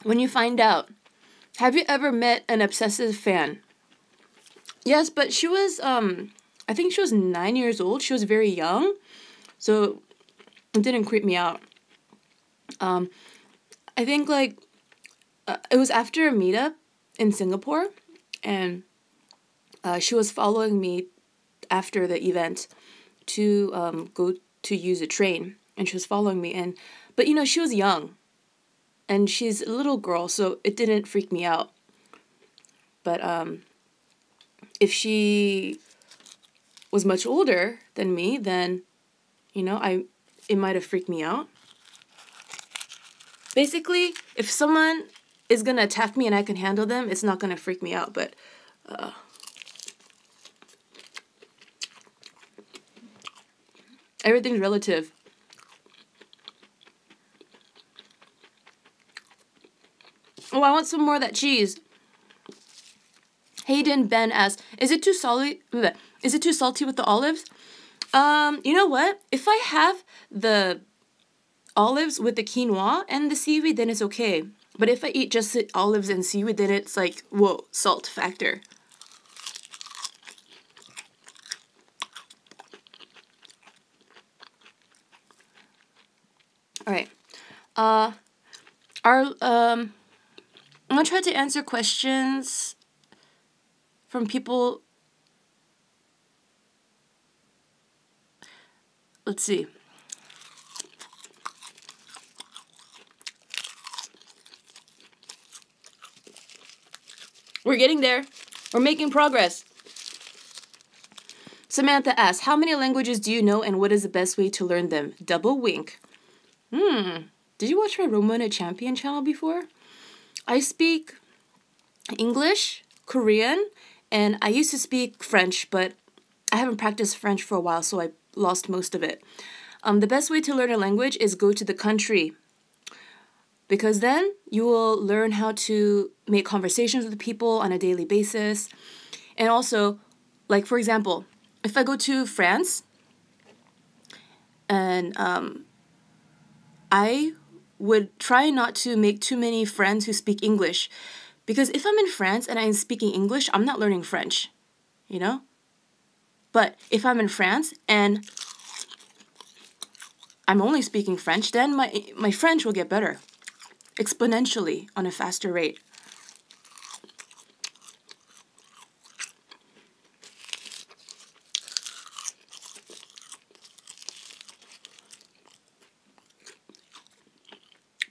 When you find out, have you ever met an Obsessive fan? Yes, but she was, I think she was 9 years old. She was very young, so it didn't creep me out. I think, like, it was after a meetup in Singapore, and she was following me after the event to go to use a train, and she was following me, but she was young, and she's a little girl, so it didn't freak me out. But if she was much older than me, then it might have freaked me out. Basically, if someone is gonna attack me and I can handle them, it's not gonna freak me out. But everything's relative. Oh, I want some more of that cheese. Hayden Ben asks, is it too salty? Is it too salty with the olives? You know what? If I have the olives with the quinoa and the seaweed, then it's okay. But if I eat just the olives and seaweed, then it's like, whoa, salt factor. All right. I'm gonna try to answer questions from people. Let's see. We're getting there. We're making progress. Samantha asks, how many languages do you know and what is the best way to learn them? Double wink. Did you watch my Romana Champion channel before? I speak English, Korean, and I used to speak French, but I haven't practiced French for a while, so I lost most of it. The best way to learn a language is go to the country, because then you will learn how to make conversations with people on a daily basis. And also, like, for example, if I go to France and I would try not to make too many friends who speak English, because if I'm in France and I'm speaking English, I'm not learning French, But if I'm in France and I'm only speaking French, then my French will get better exponentially on a faster rate.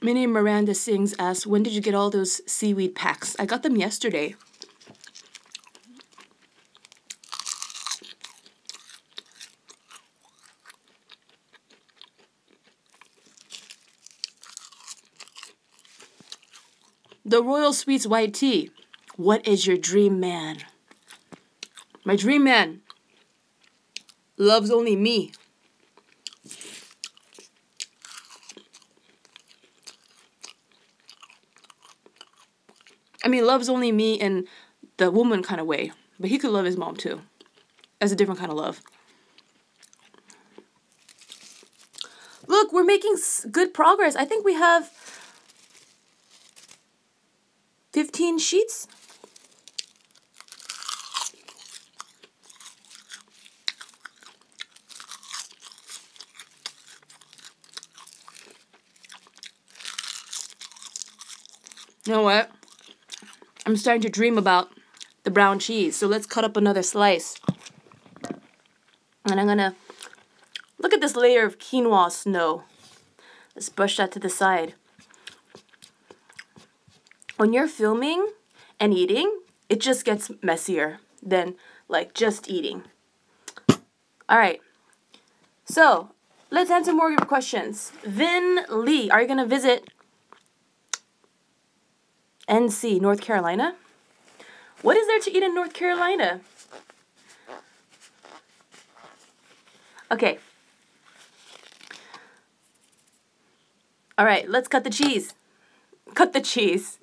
Minnie Miranda Sings asks, when did you get all those seaweed packs? I got them yesterday. The Royal Sweets white tea. What is your dream man? My dream man loves only me. I mean, loves only me in the woman kind of way, but he could love his mom too. That's a different kind of love. Look, we're making good progress. I think we have 15 sheets. You know what? I'm starting to dream about the brown cheese. So let's cut up another slice. And I'm gonna look at this layer of quinoa snow. Let's brush that to the side. When you're filming and eating, it just gets messier than like just eating. All right. So let's answer more of your questions. Vin Lee, are you gonna visit NC, North Carolina? What is there to eat in North Carolina? Okay. All right, let's cut the cheese. Cut the cheese.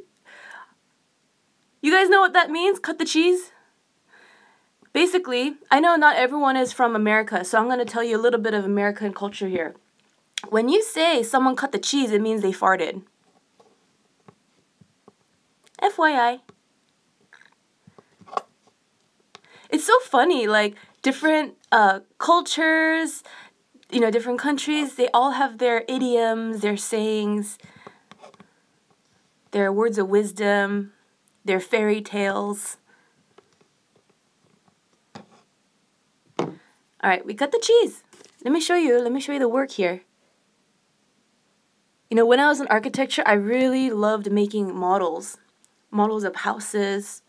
You guys know what that means? Cut the cheese? Basically, I know not everyone is from America, so I'm going to tell you a little bit of American culture here. When you say someone cut the cheese, it means they farted. FYI. It's so funny, like different cultures, you know, different countries, they all have their idioms, their sayings, their words of wisdom, their fairy tales. All right, we cut the cheese. Let me show you the work here. You know, when I was in architecture, I really loved making models of houses,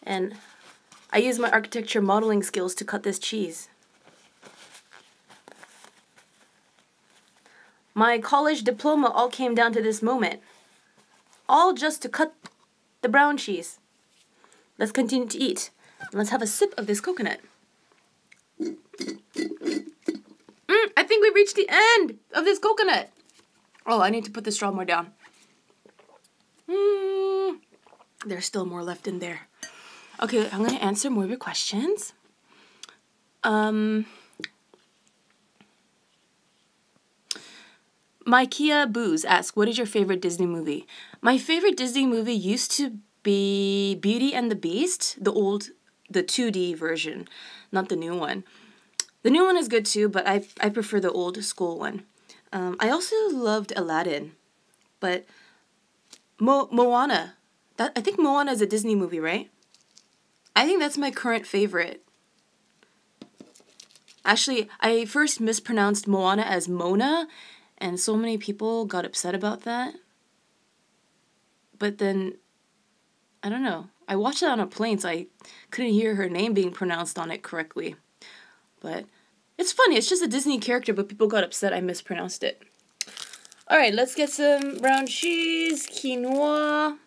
and I used my architecture modeling skills to cut this cheese. My college diploma all came down to this moment. All just to cut the brown cheese. Let's continue to eat. Let's have a sip of this coconut. I think we've reached the end of this coconut. Oh, I need to put the straw more down. There's still more left in there. Okay, I'm going to answer more of your questions. Kia Booze asks, what is your favorite Disney movie? My favorite Disney movie used to be Beauty and the Beast, the 2D version, not the new one. The new one is good too, but I prefer the old school one. I also loved Aladdin, but Moana. I think Moana is a Disney movie, right? I think that's my current favorite. Actually, I first mispronounced Moana as Mona, and so many people got upset about that. But then, I don't know. I watched it on a plane, so I couldn't hear her name being pronounced on it correctly. But it's funny. It's just a Disney character, but people got upset I mispronounced it. All right, let's get some brown cheese, quinoa.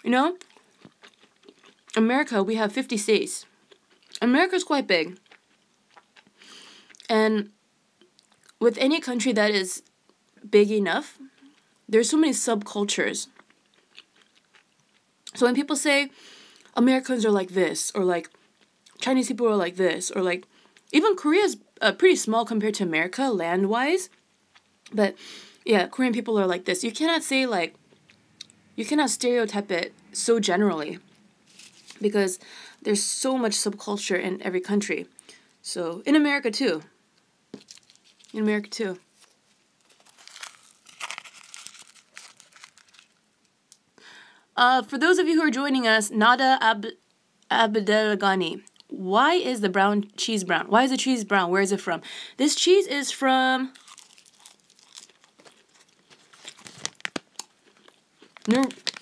You know, America, we have 50 states. America's quite big. And with any country that is big enough, there's so many subcultures. So when people say Americans are like this, or like Chinese people are like this, or like even Korea's pretty small compared to America land-wise, but yeah, Korean people are like this. You cannot say like, you cannot stereotype it so generally because there's so much subculture in every country. So in America too. In America too. For those of you who are joining us, Nada Abdelghani, why is the brown cheese brown? Why is the cheese brown? Where is it from? This cheese is from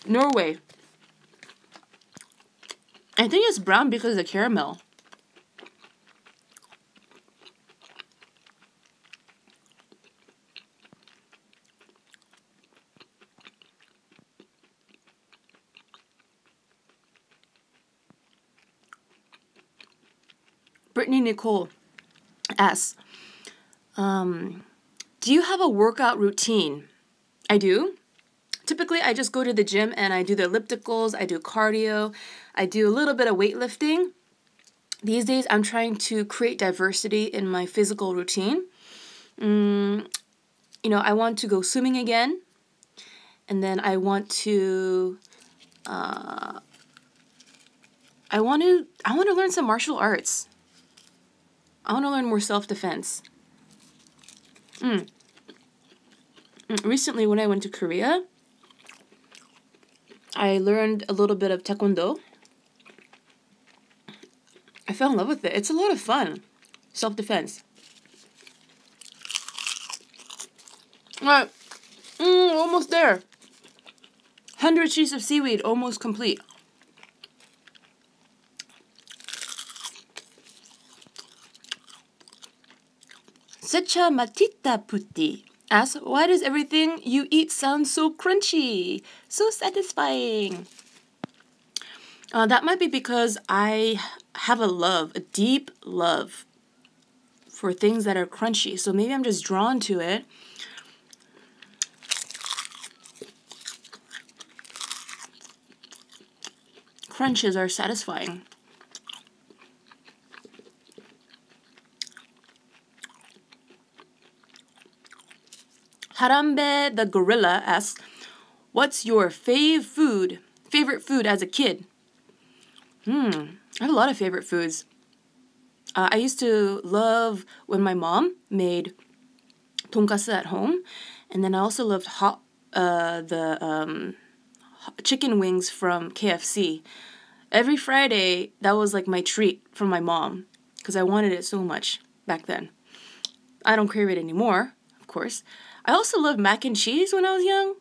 Norway. I think it's brown because of the caramel. Brittany Nicole asks, do you have a workout routine? I do. Typically, I just go to the gym and I do the ellipticals, I do cardio, I do a little bit of weightlifting. These days, I'm trying to create diversity in my physical routine. You know, I want to go swimming again, and then I want to learn some martial arts. I want to learn more self-defense. Recently, when I went to Korea, I learned a little bit of taekwondo. I fell in love with it. It's a lot of fun. Self-defense. Alright. Almost there. 100 sheets of seaweed, almost complete. Secha Matita Putti asks, why does everything you eat sound so crunchy? So satisfying. That might be because I have a deep love for things that are crunchy. So maybe I'm just drawn to it. Crunches are satisfying. Harambe the gorilla asks, what's your favorite food as a kid? I have a lot of favorite foods. I used to love when my mom made tonkatsu at home, and then I also loved chicken wings from KFC. Every Friday, that was like my treat from my mom, because I wanted it so much back then. I don't crave it anymore, of course. I also loved mac and cheese when I was young.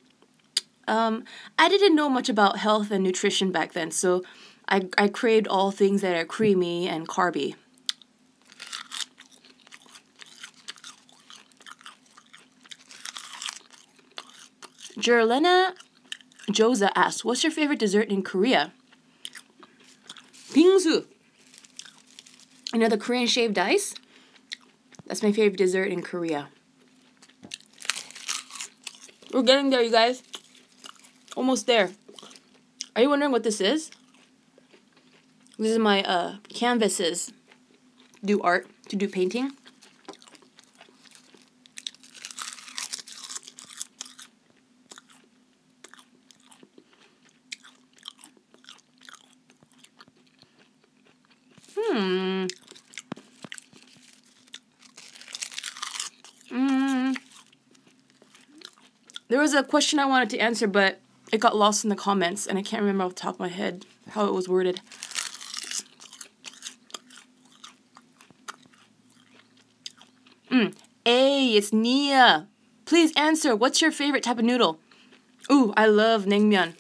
I didn't know much about health and nutrition back then, so I craved all things that are creamy and carby. Jerlena Joza asks, what's your favorite dessert in Korea? Bingsu. You know the Korean shaved ice? That's my favorite dessert in Korea. We're getting there, you guys. Almost there. Are you wondering what this is? This is my canvases. Do art, to do painting. There was a question I wanted to answer, but it got lost in the comments, and I can't remember off the top of my head how it was worded. Hey, it's Nia. Please answer. What's your favorite type of noodle? Ooh, I love naengmyeon.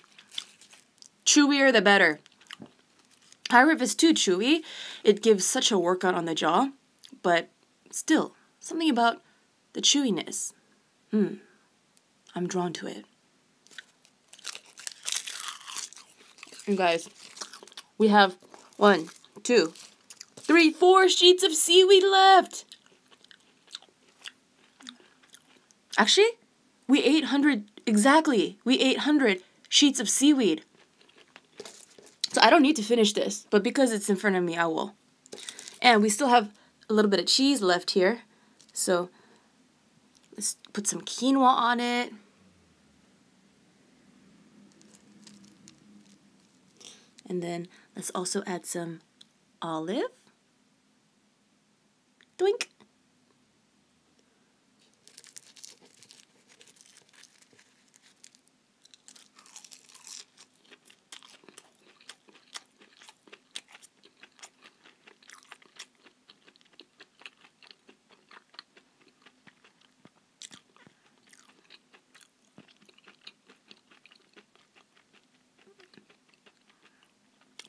Chewier the better. However, if it's too chewy, it gives such a workout on the jaw. But still, something about the chewiness. I'm drawn to it. You guys, we have 1, 2, 3, 4 sheets of seaweed left. Actually, we ate 800 sheets of seaweed. So I don't need to finish this, but because it's in front of me, I will. And we still have a little bit of cheese left here. So let's put some quinoa on it. And then let's also add some olive. Doink.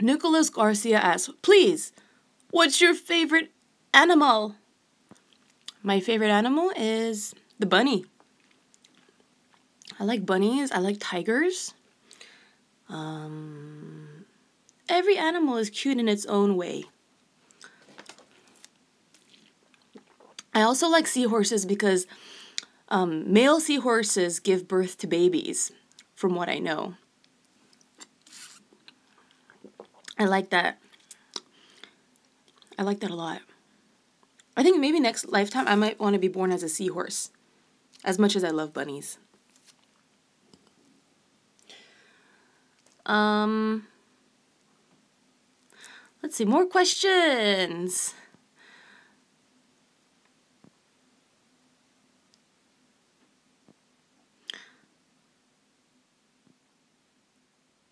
Nicholas Garcia asks, please, what's your favorite animal? My favorite animal is the bunny. I like bunnies. I like tigers. Every animal is cute in its own way. I also like seahorses because male seahorses give birth to babies, from what I know. I like that. I like that a lot. I think maybe next lifetime I might want to be born as a seahorse, as much as I love bunnies. Let's see, more questions.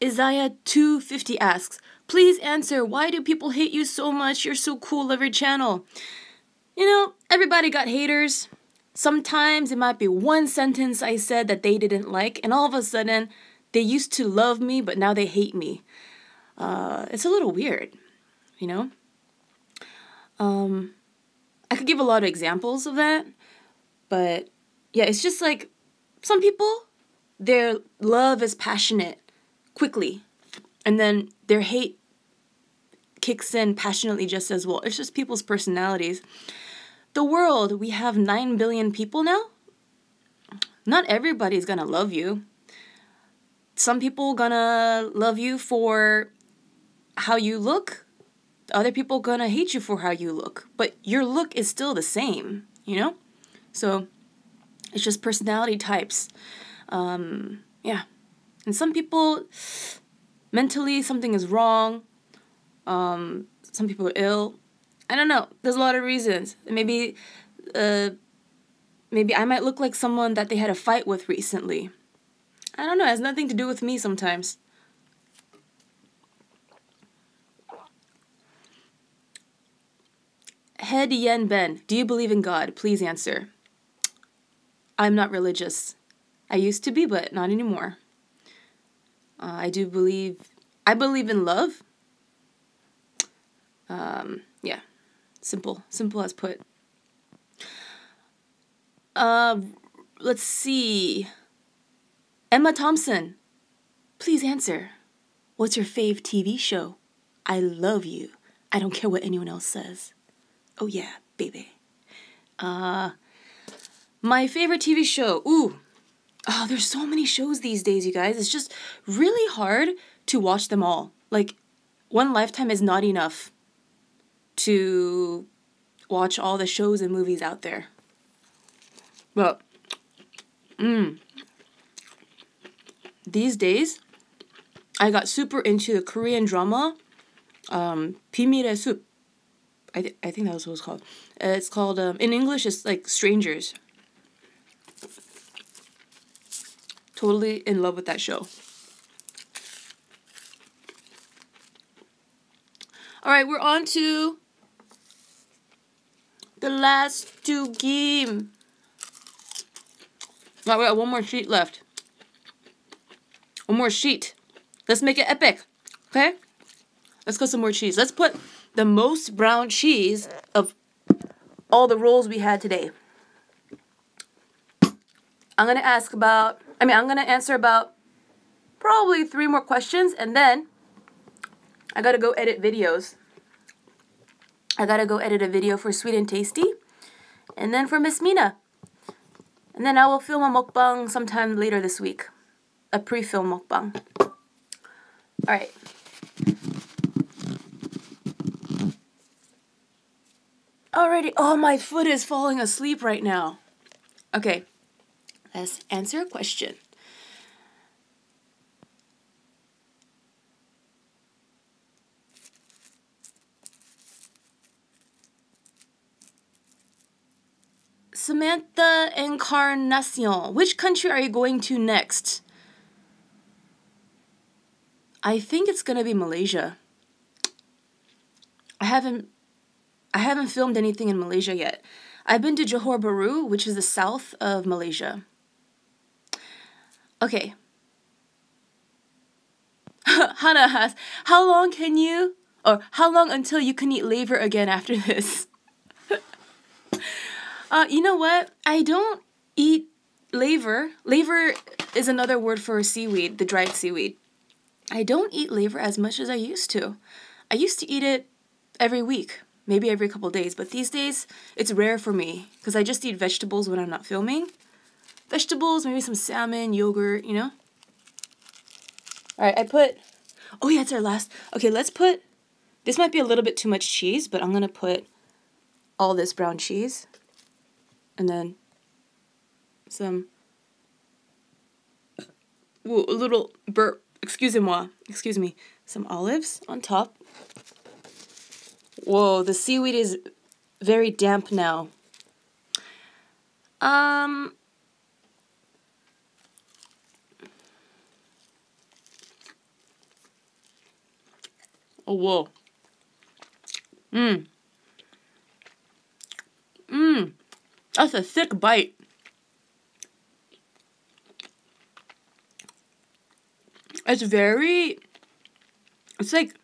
Isaiah 250 asks, please answer, why do people hate you so much? You're so cool, love your channel. You know, everybody got haters. Sometimes it might be one sentence I said that they didn't like, and all of a sudden, they used to love me, but now they hate me. It's a little weird, you know? I could give a lot of examples of that, but yeah, it's just like, some people, their love is passionate quickly, And then their hate kicks in passionately just as well. It's just people's personalities. The world, we have 9 billion people now. Not everybody's gonna love you. Some people gonna love you for how you look. Other people gonna hate you for how you look. But your look is still the same, you know? So it's just personality types. Yeah. And some people, mentally, something is wrong. Some people are ill. I don't know. There's a lot of reasons. Maybe I might look like someone that they had a fight with recently. I don't know. It has nothing to do with me sometimes. Head Yen Ben, do you believe in God? Please answer. I'm not religious. I used to be, but not anymore. I believe in love. Yeah. Simple as put. Let's see. Emma Thompson, please answer. What's your fave TV show? I love you. I don't care what anyone else says. Oh yeah, baby. My favorite TV show. Ooh. Oh, there's so many shows these days, you guys. It's just really hard to watch them all. Like, one lifetime is not enough to watch all the shows and movies out there. But, these days, I got super into the Korean drama, 비밀의 숲. I think that was what it's called. It's called, in English, it's like Strangers. Totally in love with that show. Alright, we're on to the last 2 game. Right, we got one more sheet left. One more sheet. Let's make it epic. Okay? Let's go some more cheese. Let's put the most brown cheese of all the rolls we had today. I'm going to answer about probably 3 more questions, and then I got to go edit videos. I got to go edit a video for Sweet and Tasty, and then for Miss Mina. And then I will film a mukbang sometime later this week. A pre-film mukbang. Alright. Alrighty. Oh, my foot is falling asleep right now. Okay. Let's answer a question. Samantha Encarnacion, which country are you going to next? I think it's gonna be Malaysia. I haven't filmed anything in Malaysia yet. I've been to Johor Bahru, which is the south of Malaysia. Okay. Hannah asks, how long until you can eat laver again after this? You know what? I don't eat laver. Laver is another word for seaweed, the dried seaweed. I don't eat laver as much as I used to. I used to eat it every week, maybe every couple days, but these days it's rare for me because I just eat vegetables when I'm not filming. Vegetables, maybe some salmon, yogurt, you know? Alright, oh yeah, it's our last. Okay, this might be a little bit too much cheese, but I'm going to put all this brown cheese. And then some, a little burp, excuse me, some olives on top. Whoa, the seaweed is very damp now. Oh, whoa. That's a thick bite. It's like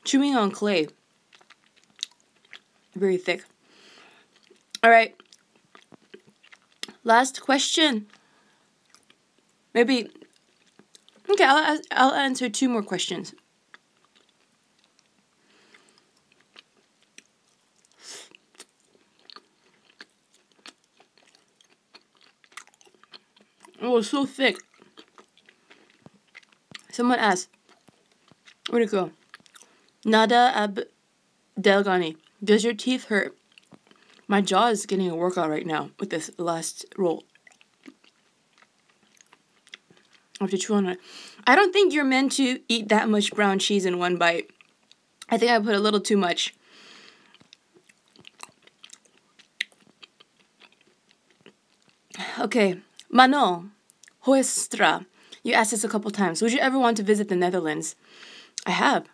chewing on clay. Very thick. Alright. Last question. Maybe Okay, I'll answer 2 more questions. Oh, it's so thick. Someone asked, where'd it go? Nada Abdelgani, does your teeth hurt? My jaw is getting a workout right now with this last roll. I have to chew on it. I don't think you're meant to eat that much brown cheese in one bite. I think I put a little too much. Okay, Mano Hoestra, you asked this a couple times. Would you ever want to visit the Netherlands? I have.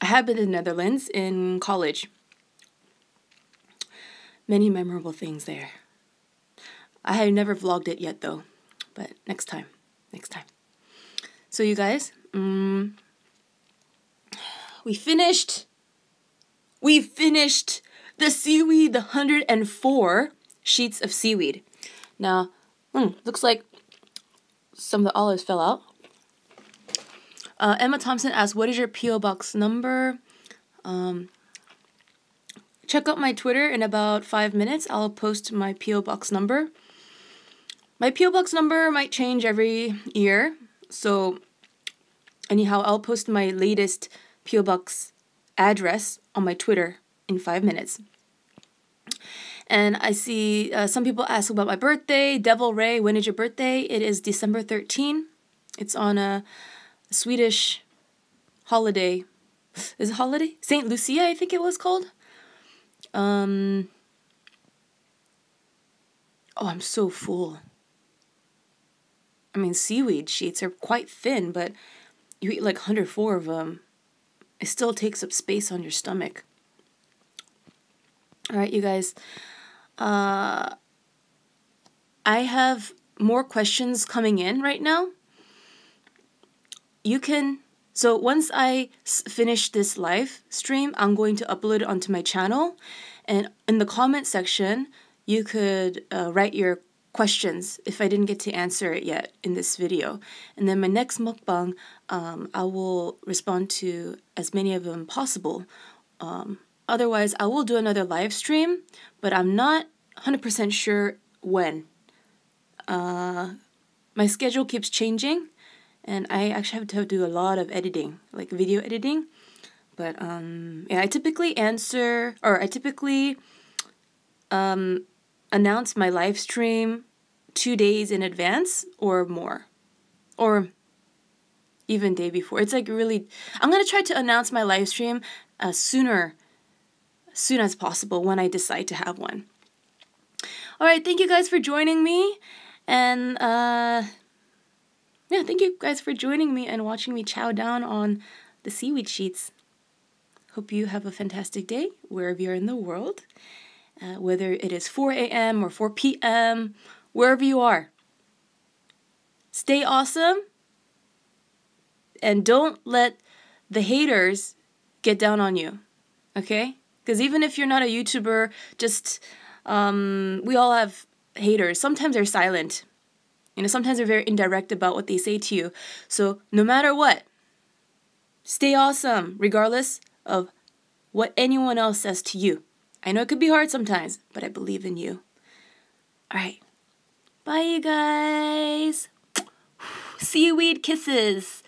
I have been to the Netherlands in college. Many memorable things there. I have never vlogged it yet though, but next time. So you guys, we finished the seaweed, the 104 sheets of seaweed. Now, looks like some of the olives fell out. Emma Thompson asked, what is your P.O. Box number? Check out my Twitter in about 5 minutes. I'll post my P.O. Box number. My P.O. Box number might change every year. So, anyhow, I'll post my latest P.O. Box address on my Twitter in 5 minutes. And I see some people ask about my birthday. Devil Ray, when is your birthday? It is December 13. It's on a Swedish holiday. Is it holiday? Saint Lucia, I think it was called. Oh, I'm so full. I mean, seaweed sheets are quite thin, but you eat like 104 of them. It still takes up space on your stomach. All right, you guys. I have more questions coming in right now. So once I finish this live stream, I'm going to upload it onto my channel. And in the comment section, you could write your questions if I didn't get to answer it yet in this video. And then my next mukbang, I will respond to as many of them possible. Otherwise, I will do another live stream, but I'm not 100% sure when. My schedule keeps changing, and I actually have to do a lot of editing, like video editing. But yeah, I typically announce my live stream 2 days in advance or more, or even day before. It's like really, I'm gonna try to announce my live stream soon as possible when I decide to have one. All right, thank you guys for joining me, and yeah, thank you guys for joining me and watching me chow down on the seaweed sheets. Hope you have a fantastic day wherever you're in the world, whether it is 4 a.m. or 4 p.m., wherever you are. Stay awesome, and don't let the haters get down on you, okay? Because even if you're not a YouTuber, just, we all have haters. Sometimes they're silent. You know, sometimes they're very indirect about what they say to you. So no matter what, stay awesome, regardless of what anyone else says to you. I know it could be hard sometimes, but I believe in you. All right. Bye, you guys. Seaweed kisses.